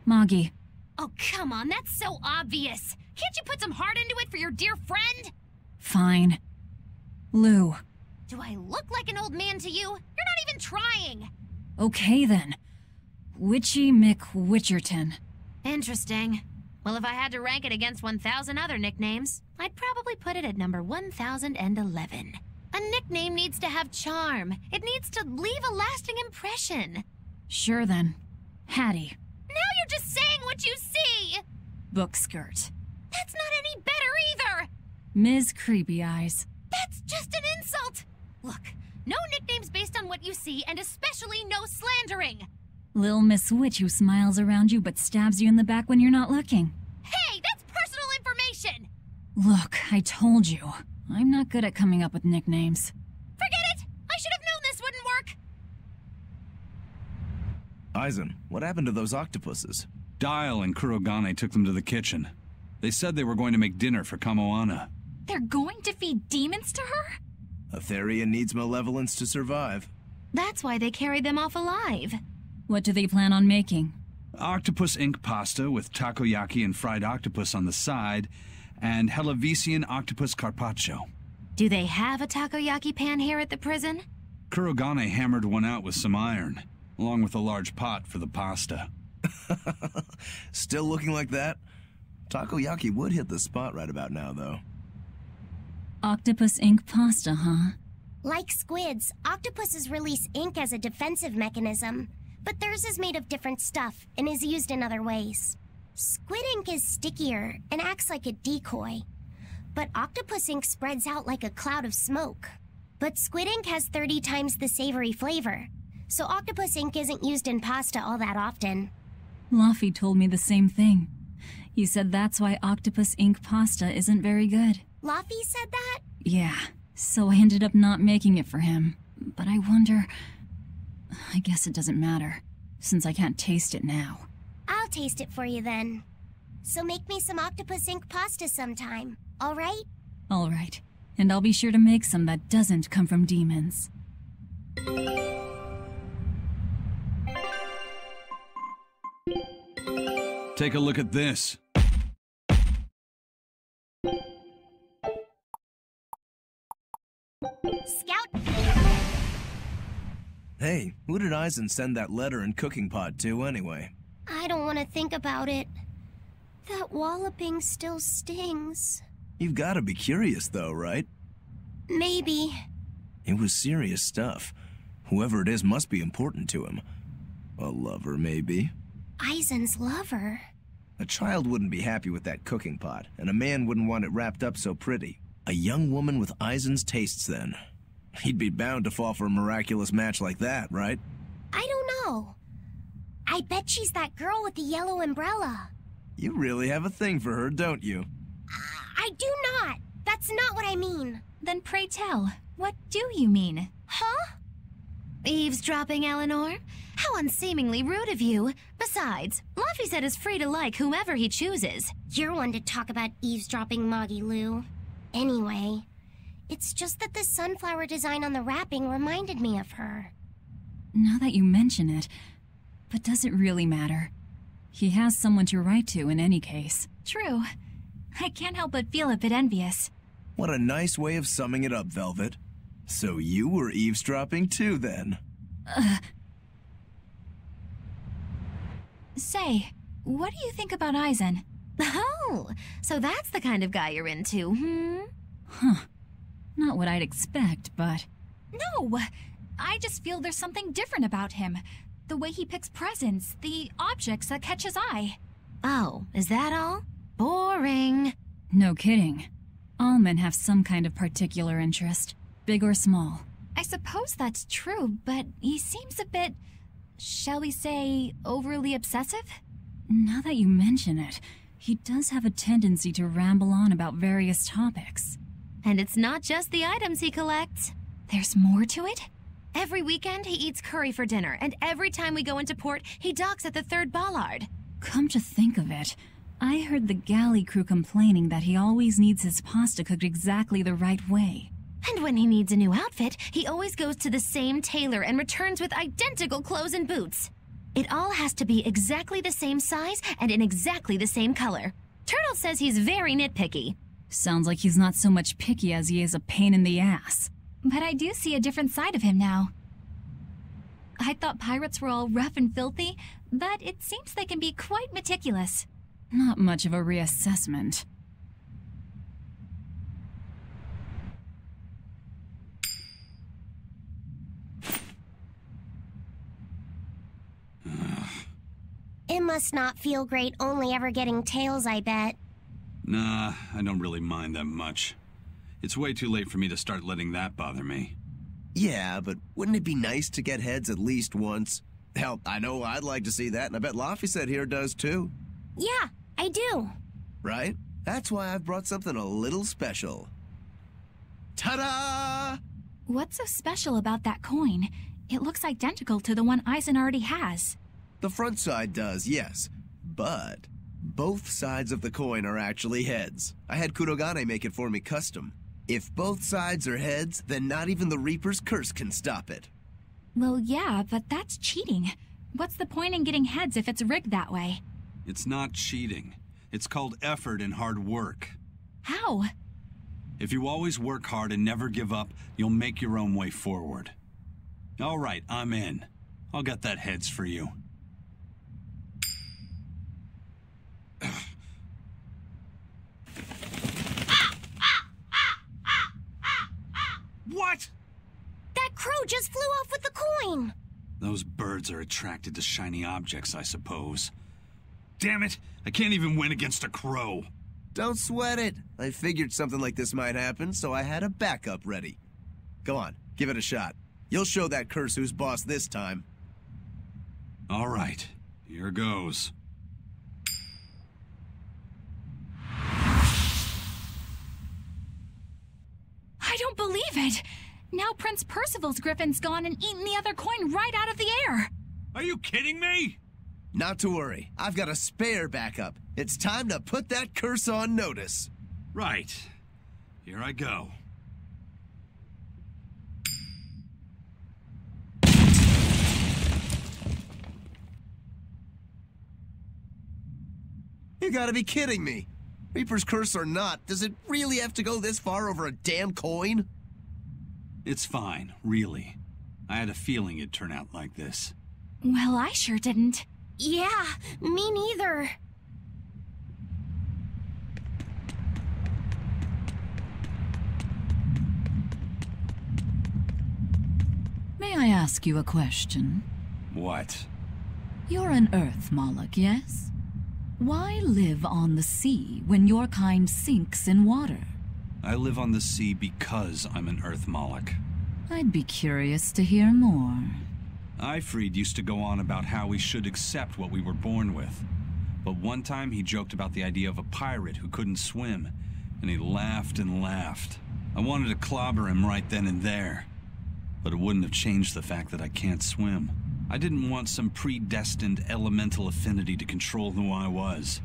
Moggy. Oh, come on, that's so obvious! Can't you put some heart into it for your dear friend? Fine. Lou. Do I look like an old man to you? You're not even trying! Okay then. Witchy McWitcherton. Interesting. Well, if I had to rank it against 1,000 other nicknames, I'd probably put it at number 1,011. A nickname needs to have charm. It needs to leave a lasting impression. Sure then. Hattie. Now you're just saying what you see! Bookskirt. That's not any better either! Ms. Creepy Eyes. That's just an insult! Look, no nicknames based on what you see, and especially no slandering! Lil Miss Witch who smiles around you but stabs you in the back when you're not looking. Hey, that's personal information! Look, I told you. I'm not good at coming up with nicknames. Forget it! I should have known this wouldn't work! Aizen, what happened to those octopuses? Dial and Kurogane took them to the kitchen. They said they were going to make dinner for Kamoana. They're going to feed demons to her? A Therian needs malevolence to survive. That's why they carried them off alive. What do they plan on making? Octopus ink pasta with takoyaki and fried octopus on the side, and Hellavesian octopus carpaccio. Do they have a takoyaki pan here at the prison? Kurogane hammered one out with some iron, along with a large pot for the pasta. Still looking like that? Takoyaki would hit the spot right about now, though. Octopus ink pasta, huh? Like squids, octopuses release ink as a defensive mechanism, but theirs is made of different stuff and is used in other ways. Squid ink is stickier and acts like a decoy, but octopus ink spreads out like a cloud of smoke. But squid ink has 30 times the savory flavor, so octopus ink isn't used in pasta all that often. Luffy told me the same thing. He said that's why octopus ink pasta isn't very good. Luffy said that? Yeah, so I ended up not making it for him. But I wonder... I guess it doesn't matter, since I can't taste it now. I'll taste it for you then. So make me some octopus ink pasta sometime, alright? Alright, and I'll be sure to make some that doesn't come from demons. Take a look at this. Scout! Hey, who did Aizen send that letter and cooking pot to, anyway? I don't want to think about it. That walloping still stings. You've got to be curious, though, right? Maybe. It was serious stuff. Whoever it is must be important to him. A lover, maybe? Eisen's lover? A child wouldn't be happy with that cooking pot, and a man wouldn't want it wrapped up so pretty. A young woman with Eisen's tastes, then. He'd be bound to fall for a miraculous match like that, right? I don't know. I bet she's that girl with the yellow umbrella. You really have a thing for her, don't you? I do not. That's not what I mean. Then pray tell, what do you mean? Huh? Eavesdropping, Eleanor? How unseemingly rude of you. Besides, Luffy said is free to like whomever he chooses. You're one to talk about eavesdropping, Moggy Lou. Anyway, it's just that the sunflower design on the wrapping reminded me of her. Now that you mention it, but does it really matter? He has someone to write to in any case. True. I can't help but feel a bit envious. What a nice way of summing it up, Velvet. So you were eavesdropping too, then? Say, what do you think about Eisen? Oh, so that's the kind of guy you're into, hmm? Huh. Not what I'd expect, but... No! I just feel there's something different about him. The way he picks presents, the objects that catch his eye. Oh, is that all? Boring. No kidding. All men have some kind of particular interest, big or small. I suppose that's true, but he seems a bit, shall we say, overly obsessive? Now that you mention it, he does have a tendency to ramble on about various topics. And it's not just the items he collects. There's more to it? Every weekend, he eats curry for dinner, and every time we go into port, he docks at the 3rd bollard. Come to think of it, I heard the galley crew complaining that he always needs his pasta cooked exactly the right way. And when he needs a new outfit, he always goes to the same tailor and returns with identical clothes and boots. It all has to be exactly the same size and in exactly the same color. Turtle says he's very nitpicky. Sounds like he's not so much picky as he is a pain in the ass. But I do see a different side of him now. I thought pirates were all rough and filthy, but it seems they can be quite meticulous. Not much of a reassessment. It must not feel great only ever getting tails, I bet. Nah, I don't really mind that much. It's way too late for me to start letting that bother me. Yeah, but wouldn't it be nice to get heads at least once? Hell, I know I'd like to see that, and I bet Laffy said here does too. Yeah, I do. Right? That's why I've brought something a little special. Ta-da! What's so special about that coin? It looks identical to the one Eisen already has. The front side does, yes. But both sides of the coin are actually heads. I had Kurogane make it for me custom. If both sides are heads, then not even the Reaper's curse can stop it. Well, yeah, but that's cheating. What's the point in getting heads if it's rigged that way? It's not cheating. It's called effort and hard work. How? If you always work hard and never give up, you'll make your own way forward. All right, I'm in. I'll get that heads for you. What? That crow just flew off with the coin! Those birds are attracted to shiny objects, I suppose. Damn it! I can't even win against a crow. Don't sweat it. I figured something like this might happen, so I had a backup ready. Go on, give it a shot. You'll show that curse who's boss this time. All right, here goes. I don't believe it! Now Prince Percival's griffin's gone and eaten the other coin right out of the air! Are you kidding me? Not to worry. I've got a spare backup. It's time to put that curse on notice. Right. Here I go. You gotta be kidding me. Reaper's curse or not, does it really have to go this far over a damn coin? It's fine, really. I had a feeling it'd turn out like this. Well, I sure didn't. Yeah, me neither. May I ask you a question? What? You're an Earth Moloch, yes? Why live on the sea when your kind sinks in water? I live on the sea because I'm an Earth Moloch. I'd be curious to hear more. Ifrid used to go on about how we should accept what we were born with. But one time he joked about the idea of a pirate who couldn't swim, and he laughed and laughed. I wanted to clobber him right then and there, but it wouldn't have changed the fact that I can't swim. I didn't want some predestined elemental affinity to control who I was.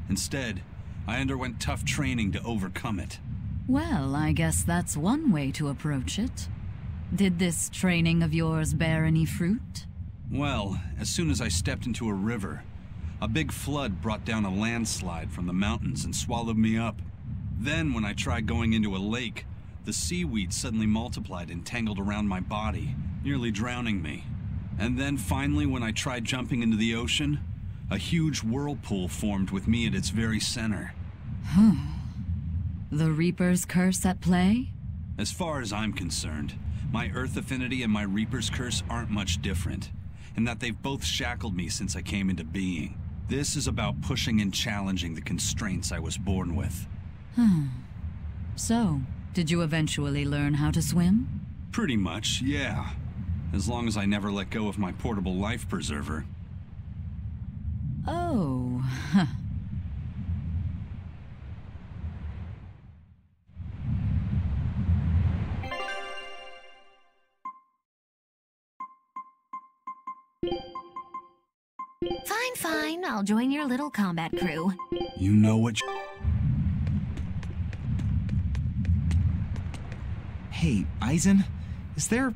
Instead, I underwent tough training to overcome it. Well, I guess that's one way to approach it. Did this training of yours bear any fruit? Well, as soon as I stepped into a river, a big flood brought down a landslide from the mountains and swallowed me up. Then, when I tried going into a lake, the seaweed suddenly multiplied and tangled around my body, nearly drowning me. And then finally, when I tried jumping into the ocean, a huge whirlpool formed with me at its very center. The Reaper's curse at play? As far as I'm concerned, my Earth affinity and my Reaper's curse aren't much different, in that they've both shackled me since I came into being. This is about pushing and challenging the constraints I was born with. So, did you eventually learn how to swim? Pretty much, yeah. As long as I never let go of my portable life preserver. Oh, Fine. I'll join your little combat crew. You know what you... Hey, Eisen, is there,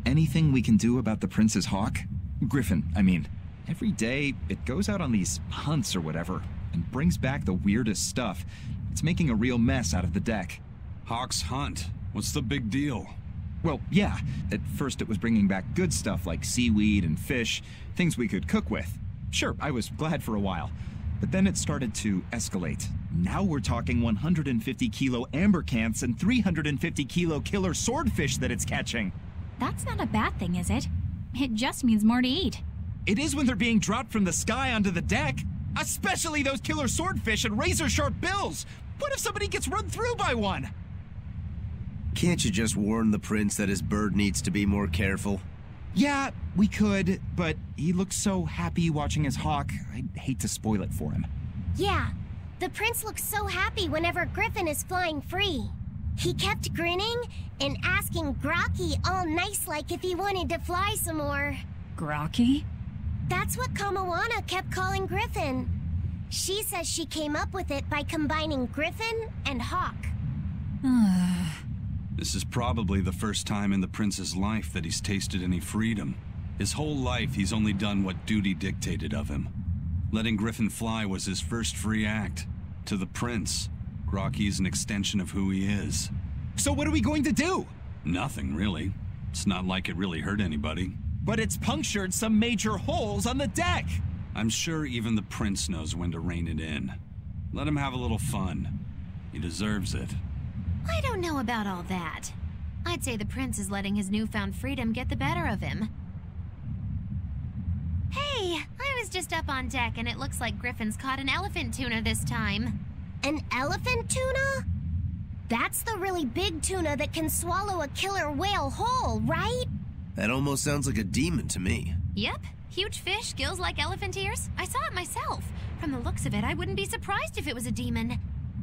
anything we can do about the Prince's hawk? Griffin, I mean. Every day, it goes out on these hunts or whatever, and brings back the weirdest stuff. It's making a real mess out of the deck. Hawk's hunt? What's the big deal? Well, yeah. At first it was bringing back good stuff like seaweed and fish, things we could cook with. Sure, I was glad for a while. But then it started to escalate. Now we're talking 150-kilo amber cants and 350-kilo killer swordfish that it's catching. That's not a bad thing, is it? It just means more to eat. It is when they're being dropped from the sky onto the deck. Especially those killer swordfish and razor-sharp bills. What if somebody gets run through by one? Can't you just warn the prince that his bird needs to be more careful? Yeah, we could, but he looks so happy watching his hawk, I'd hate to spoil it for him. Yeah, the prince looks so happy whenever Griffin is flying free. He kept grinning and asking Grocky all nice-like if he wanted to fly some more. Grocky? That's what Kamawana kept calling Griffin. She says she came up with it by combining Griffin and Hawk. This is probably the first time in the prince's life that he's tasted any freedom. His whole life, he's only done what duty dictated of him. Letting Griffin fly was his first free act. To the prince, Grocky's an extension of who he is. So what are we going to do? Nothing, really. It's not like it really hurt anybody. But it's punctured some major holes on the deck! I'm sure even the prince knows when to rein it in. Let him have a little fun. He deserves it. I don't know about all that. I'd say the prince is letting his newfound freedom get the better of him. Hey, I was just up on deck and it looks like Griffin's caught an elephant tuna this time. An elephant tuna? That's the really big tuna that can swallow a killer whale whole, right? That almost sounds like a demon to me. Yep, huge fish, gills like elephant ears. I saw it myself. From the looks of it, I wouldn't be surprised if it was a demon.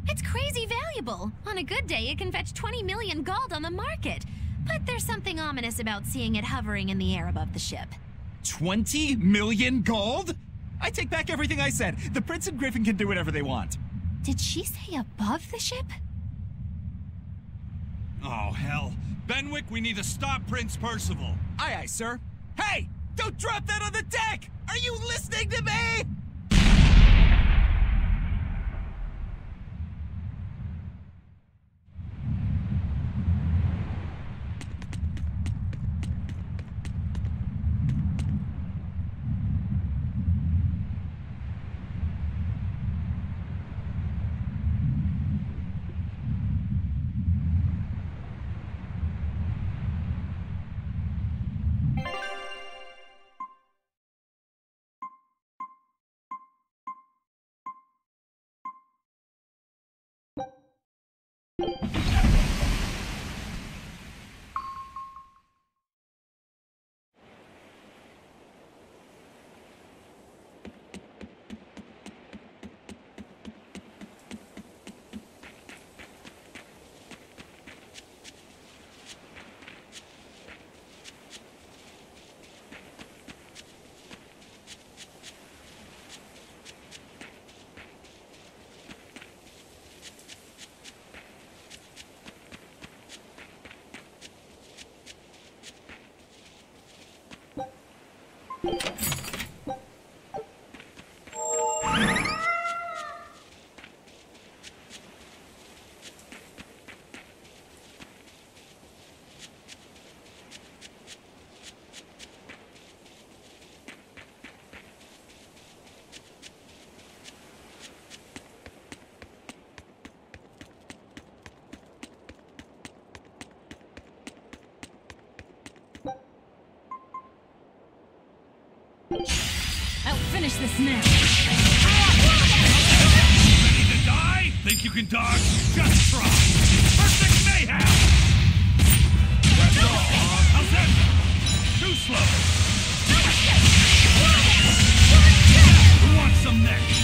It's crazy valuable. On a good day, it can fetch 20 million gold on the market. But there's something ominous about seeing it hovering in the air above the ship. 20 million gold? I take back everything I said. The prince and Griffin can do whatever they want. Did she say above the ship? Oh, hell. Benwick, we need to stop Prince Percival. Aye, sir. Hey! Don't drop that on the deck! Are you listening to me? I'll finish this now. Ready to die? Think you can dodge? Just try! Perfect mayhem! That's all, huh? How's that? Too slow! Who wants some next?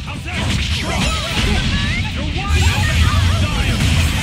How's that? Die! You're wide open! That's all, huh?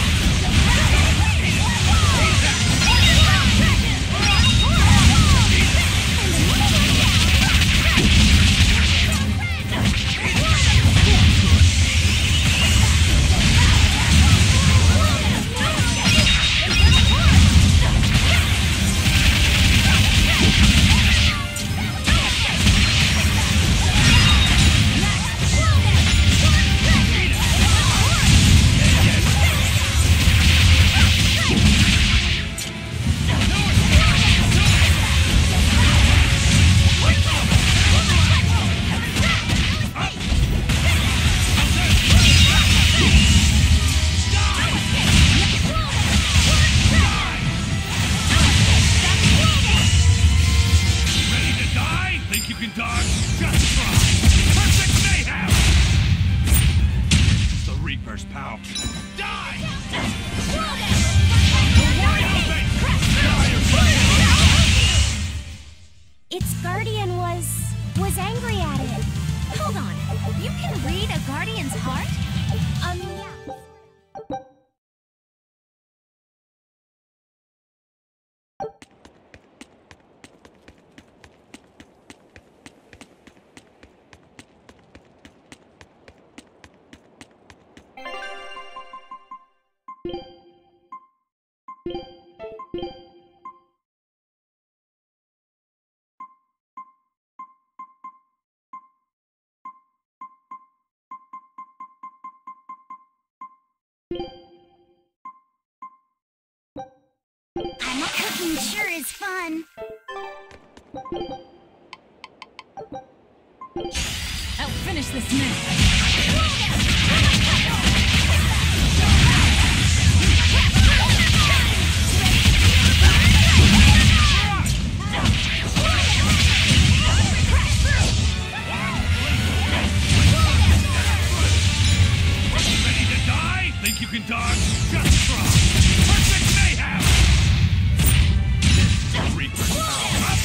was angry at it. Hold on. You can read a Guardian's heart? Yeah. Cooking sure is fun. I'll finish this now. Ready to die? Think you can dodge? Just try. Perfect mayhem! Reaper power up!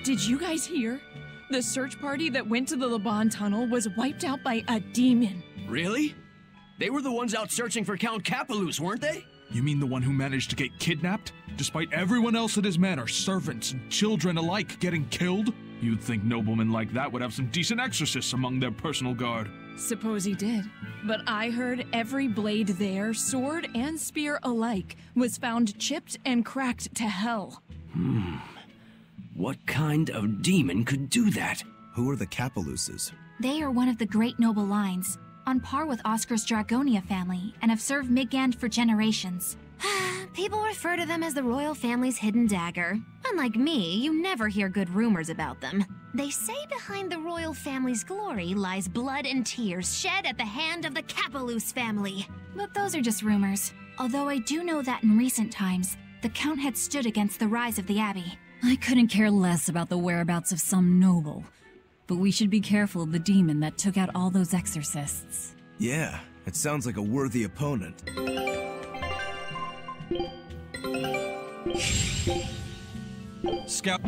Did you guys hear? The search party that went to the Laban tunnel was wiped out by a demon. Really? They were the ones out searching for Count Capelus, weren't they? You mean the one who managed to get kidnapped? Despite everyone else at his manor, servants and children alike, getting killed? You'd think noblemen like that would have some decent exorcists among their personal guard. Suppose he did. But I heard every blade there, sword and spear alike, was found chipped and cracked to hell. What kind of demon could do that? Who are the Capeluses? They are one of the great noble lines, on par with Oscar's Dragonia family, and have served Midgand for generations. People refer to them as the royal family's hidden dagger. Unlike me, you never hear good rumors about them. They say behind the royal family's glory lies blood and tears shed at the hand of the Capelus family. But those are just rumors. Although I do know that in recent times, the Count had stood against the rise of the Abbey. I couldn't care less about the whereabouts of some noble. But we should be careful of the demon that took out all those exorcists. Yeah, it sounds like a worthy opponent. Scout.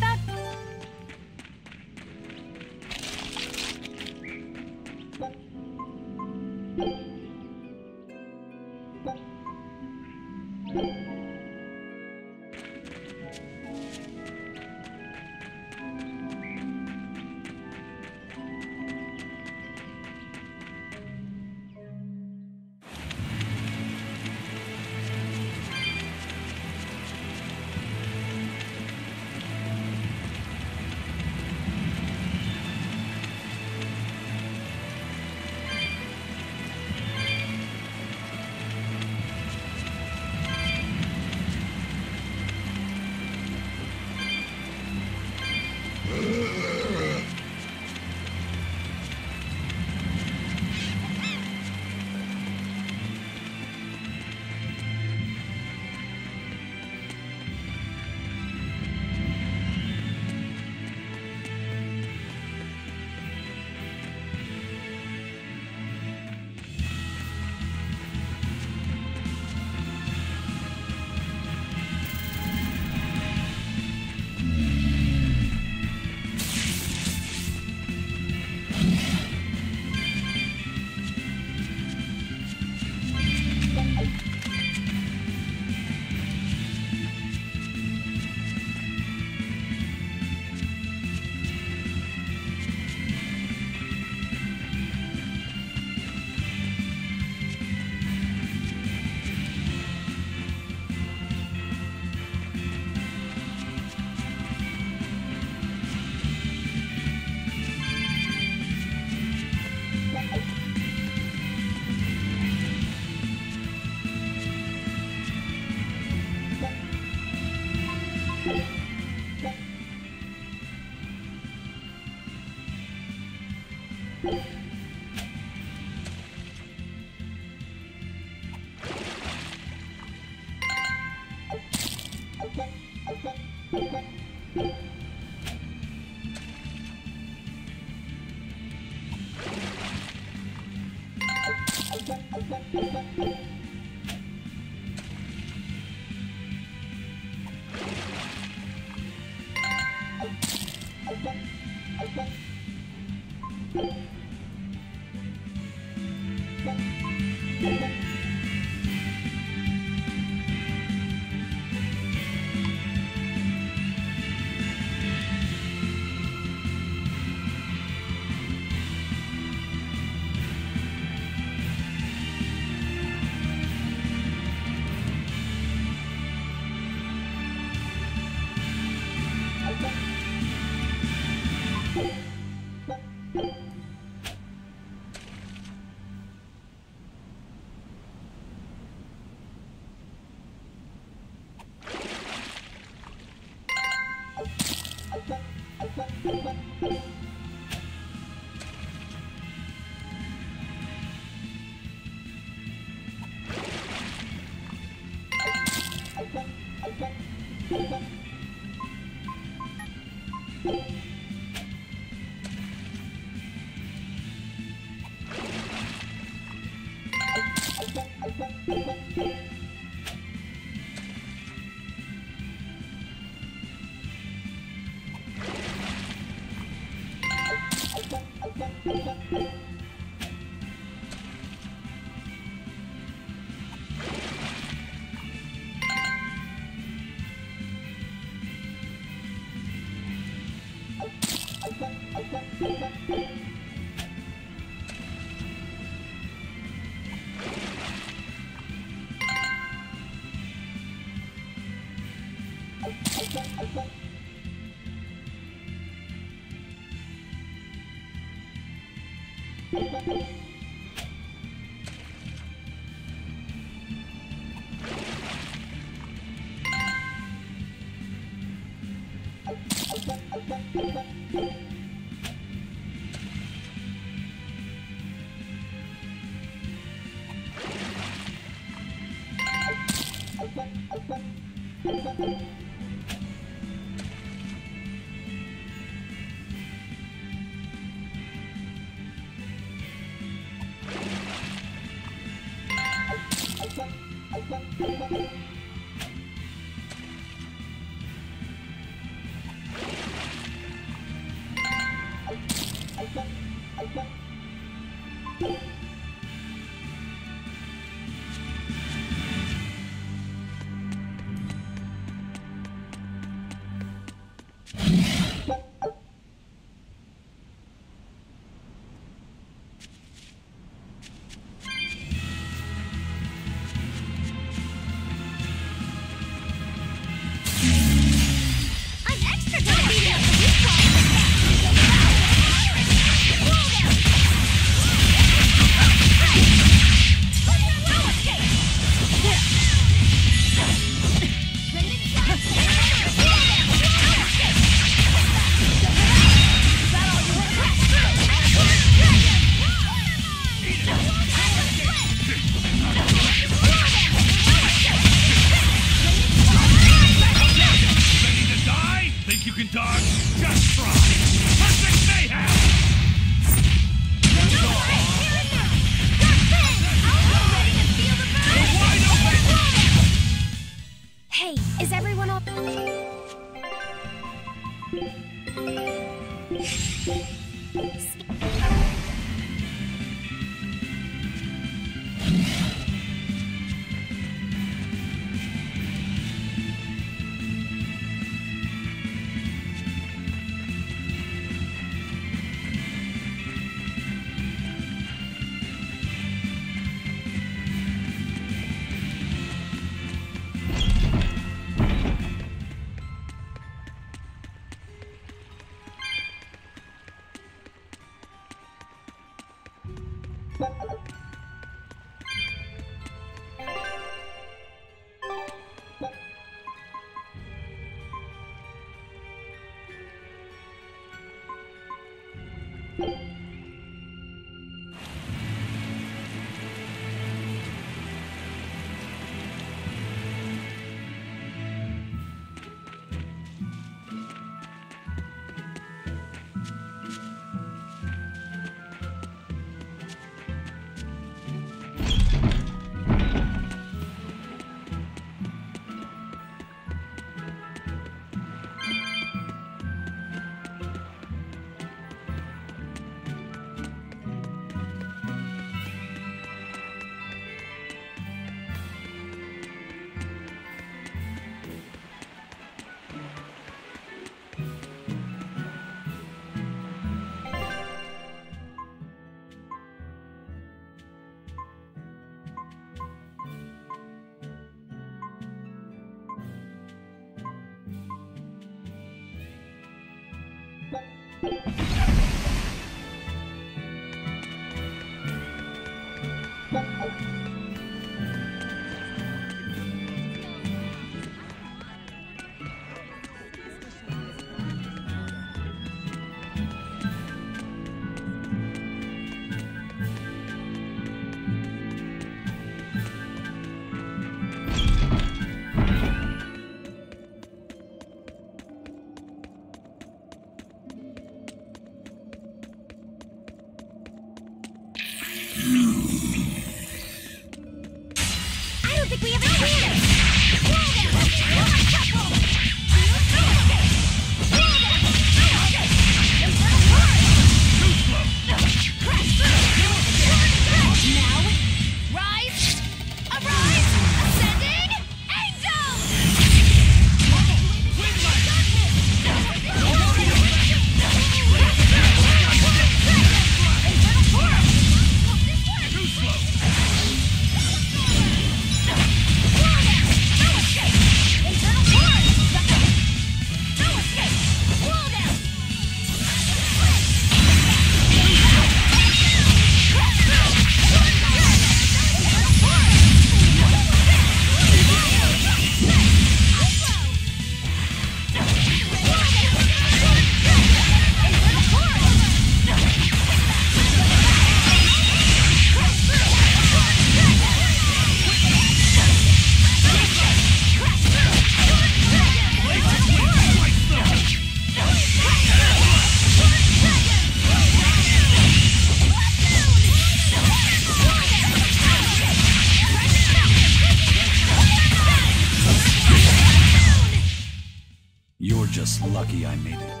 just lucky I made it.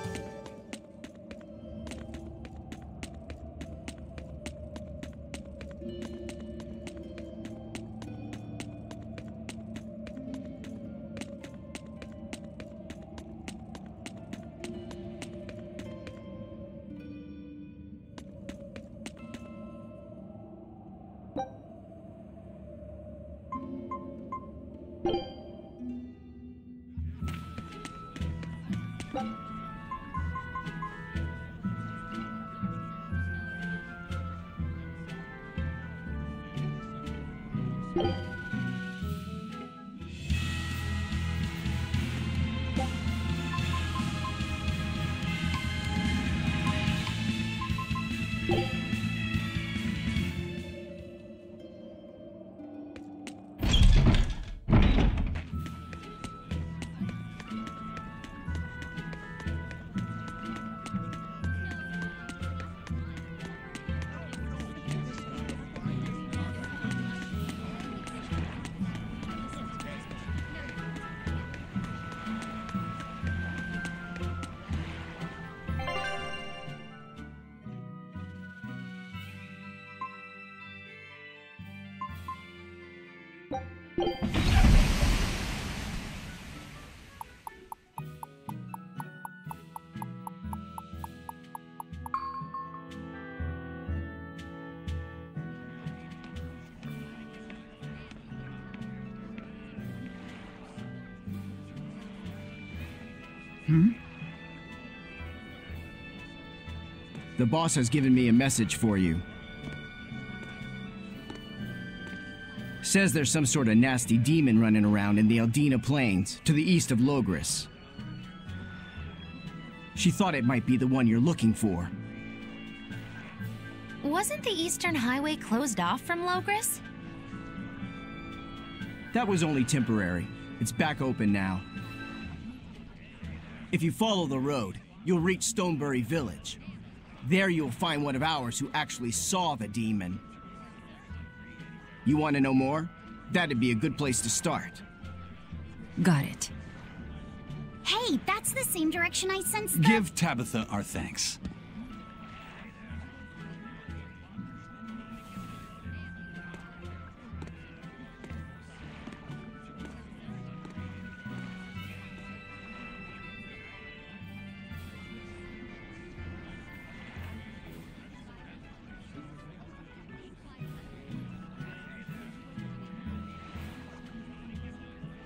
The boss has given me a message for you. Says there's some sort of nasty demon running around in the Eldina Plains, to the east of Logris. She thought it might be the one you're looking for. Wasn't the Eastern Highway closed off from Logris? That was only temporary. It's back open now. If you follow the road, you'll reach Stonebury Village. There you'll find one of ours who actually saw the demon. You want to know more? That'd be a good place to start. Got it. Hey, that's the same direction I sensed the— Give Tabitha our thanks.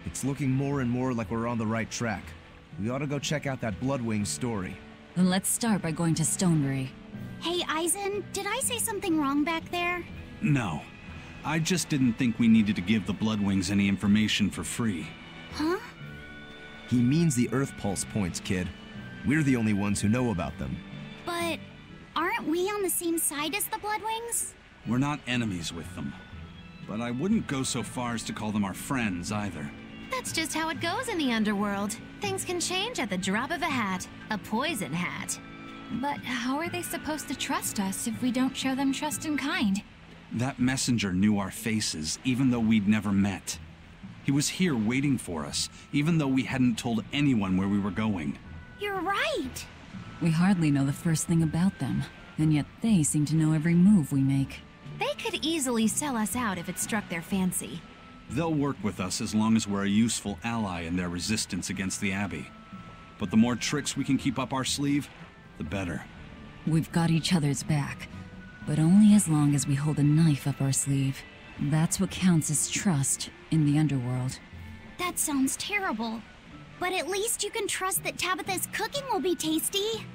It's looking more and more like we're on the right track. We ought to go check out that Bloodwing story. Then let's start by going to Stonebury. Hey, Eisen, did I say something wrong back there? No. I just didn't think we needed to give the Bloodwings any information for free. Huh? He means the Earth Pulse points, kid. We're the only ones who know about them. But aren't we on the same side as the Bloodwings? We're not enemies with them. But I wouldn't go so far as to call them our friends either. That's just how it goes in the underworld. Things can change at the drop of a hat. A poison hat. But how are they supposed to trust us if we don't show them trust in kind? That messenger knew our faces, even though we'd never met. He was here waiting for us, even though we hadn't told anyone where we were going. You're right. We hardly know the first thing about them, and yet they seem to know every move we make. They could easily sell us out if it struck their fancy. They'll work with us as long as we're a useful ally in their resistance against the Abbey. But the more tricks we can keep up our sleeve, the better. We've got each other's back, but only as long as we hold a knife up our sleeve. That's what counts as trust in the underworld. That sounds terrible. But at least you can trust that Tabitha's cooking will be tasty.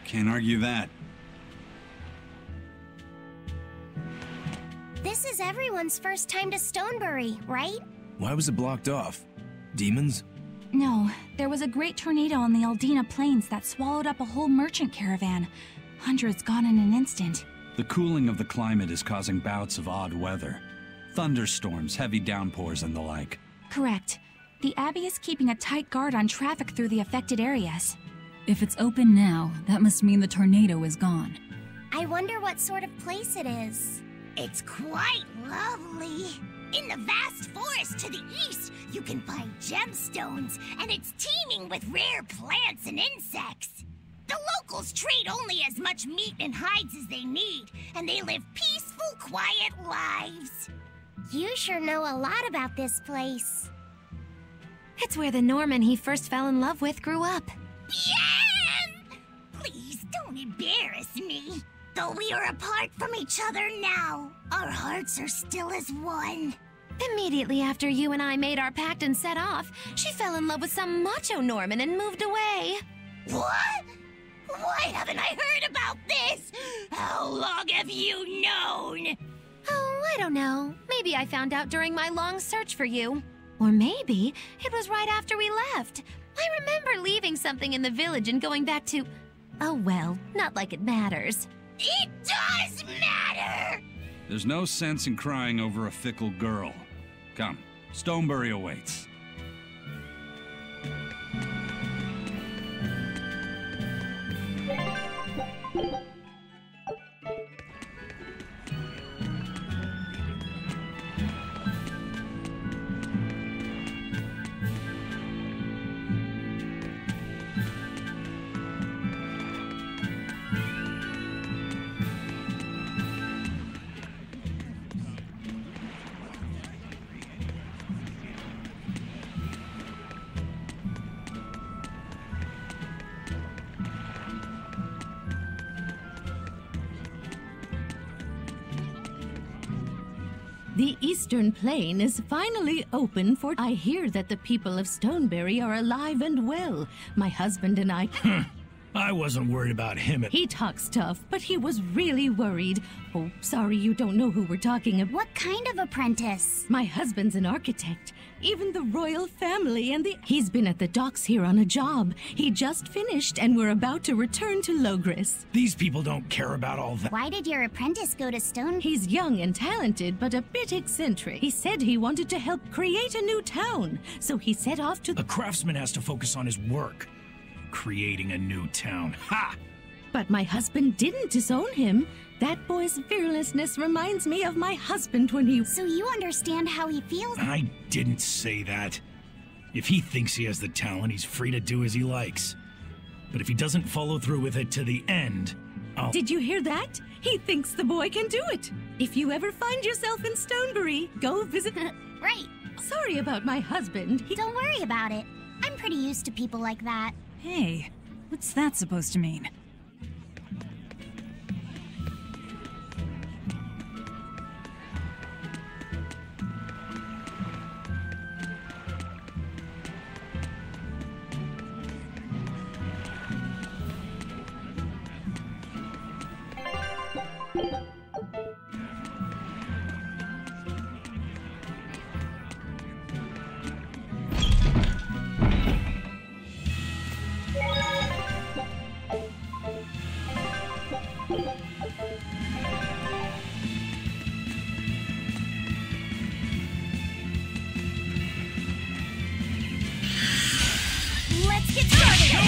Can't argue that. This is everyone's first time to Stonebury, right? Why was it blocked off? Demons? No, there was a great tornado on the Eldina Plains that swallowed up a whole merchant caravan. Hundreds gone in an instant. The cooling of the climate is causing bouts of odd weather. Thunderstorms, heavy downpours, and the like. Correct. The Abbey is keeping a tight guard on traffic through the affected areas. If it's open now, that must mean the tornado is gone. I wonder what sort of place it is. It's quite lovely. In the vast forest to the east, you can find gemstones, and it's teeming with rare plants and insects. The locals trade only as much meat and hides as they need, and they live peaceful, quiet lives. You sure know a lot about this place. It's where the Norman he first fell in love with grew up. Bien! Please don't embarrass me. Though we are apart from each other now, our hearts are still as one. Immediately after you and I made our pact and set off, she fell in love with some macho Norman and moved away. What? Why haven't I heard about this? How long have you known? Oh, I don't know. Maybe I found out during my long search for you. Or maybe it was right after we left. I remember leaving something in the village and going back to... Oh well, not like it matters. It does matter! There's no sense in crying over a fickle girl. Come, Stonebury awaits. The Eastern Plain is finally open for... I hear that the people of Stonebury are alive and well. My husband and I... I wasn't worried about him. He talks tough, but he was really worried. Oh, sorry you don't know who we're talking about. What kind of apprentice? My husband's an architect. Even the royal family and the... He's been at the docks here on a job. He just finished and we're about to return to Logris. These people don't care about all that. Why did your apprentice go to Stone? He's young and talented, but a bit eccentric. He said he wanted to help create a new town, so he set off to... A craftsman has to focus on his work. Creating a new town. Ha! But my husband didn't disown him. That boy's fearlessness reminds me of my husband when he... So you understand how he feels? I didn't say that. If he thinks he has the talent, he's free to do as he likes. But if he doesn't follow through with it to the end, I'll... Did you hear that? He thinks the boy can do it. If you ever find yourself in Stonebury, go visit... Right. Sorry about my husband. Don't worry about it. I'm pretty used to people like that. Hey, what's that supposed to mean? Let's get started!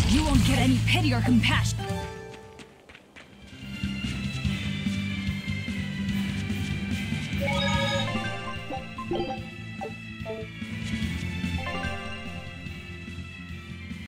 You won't get any pity or compassion.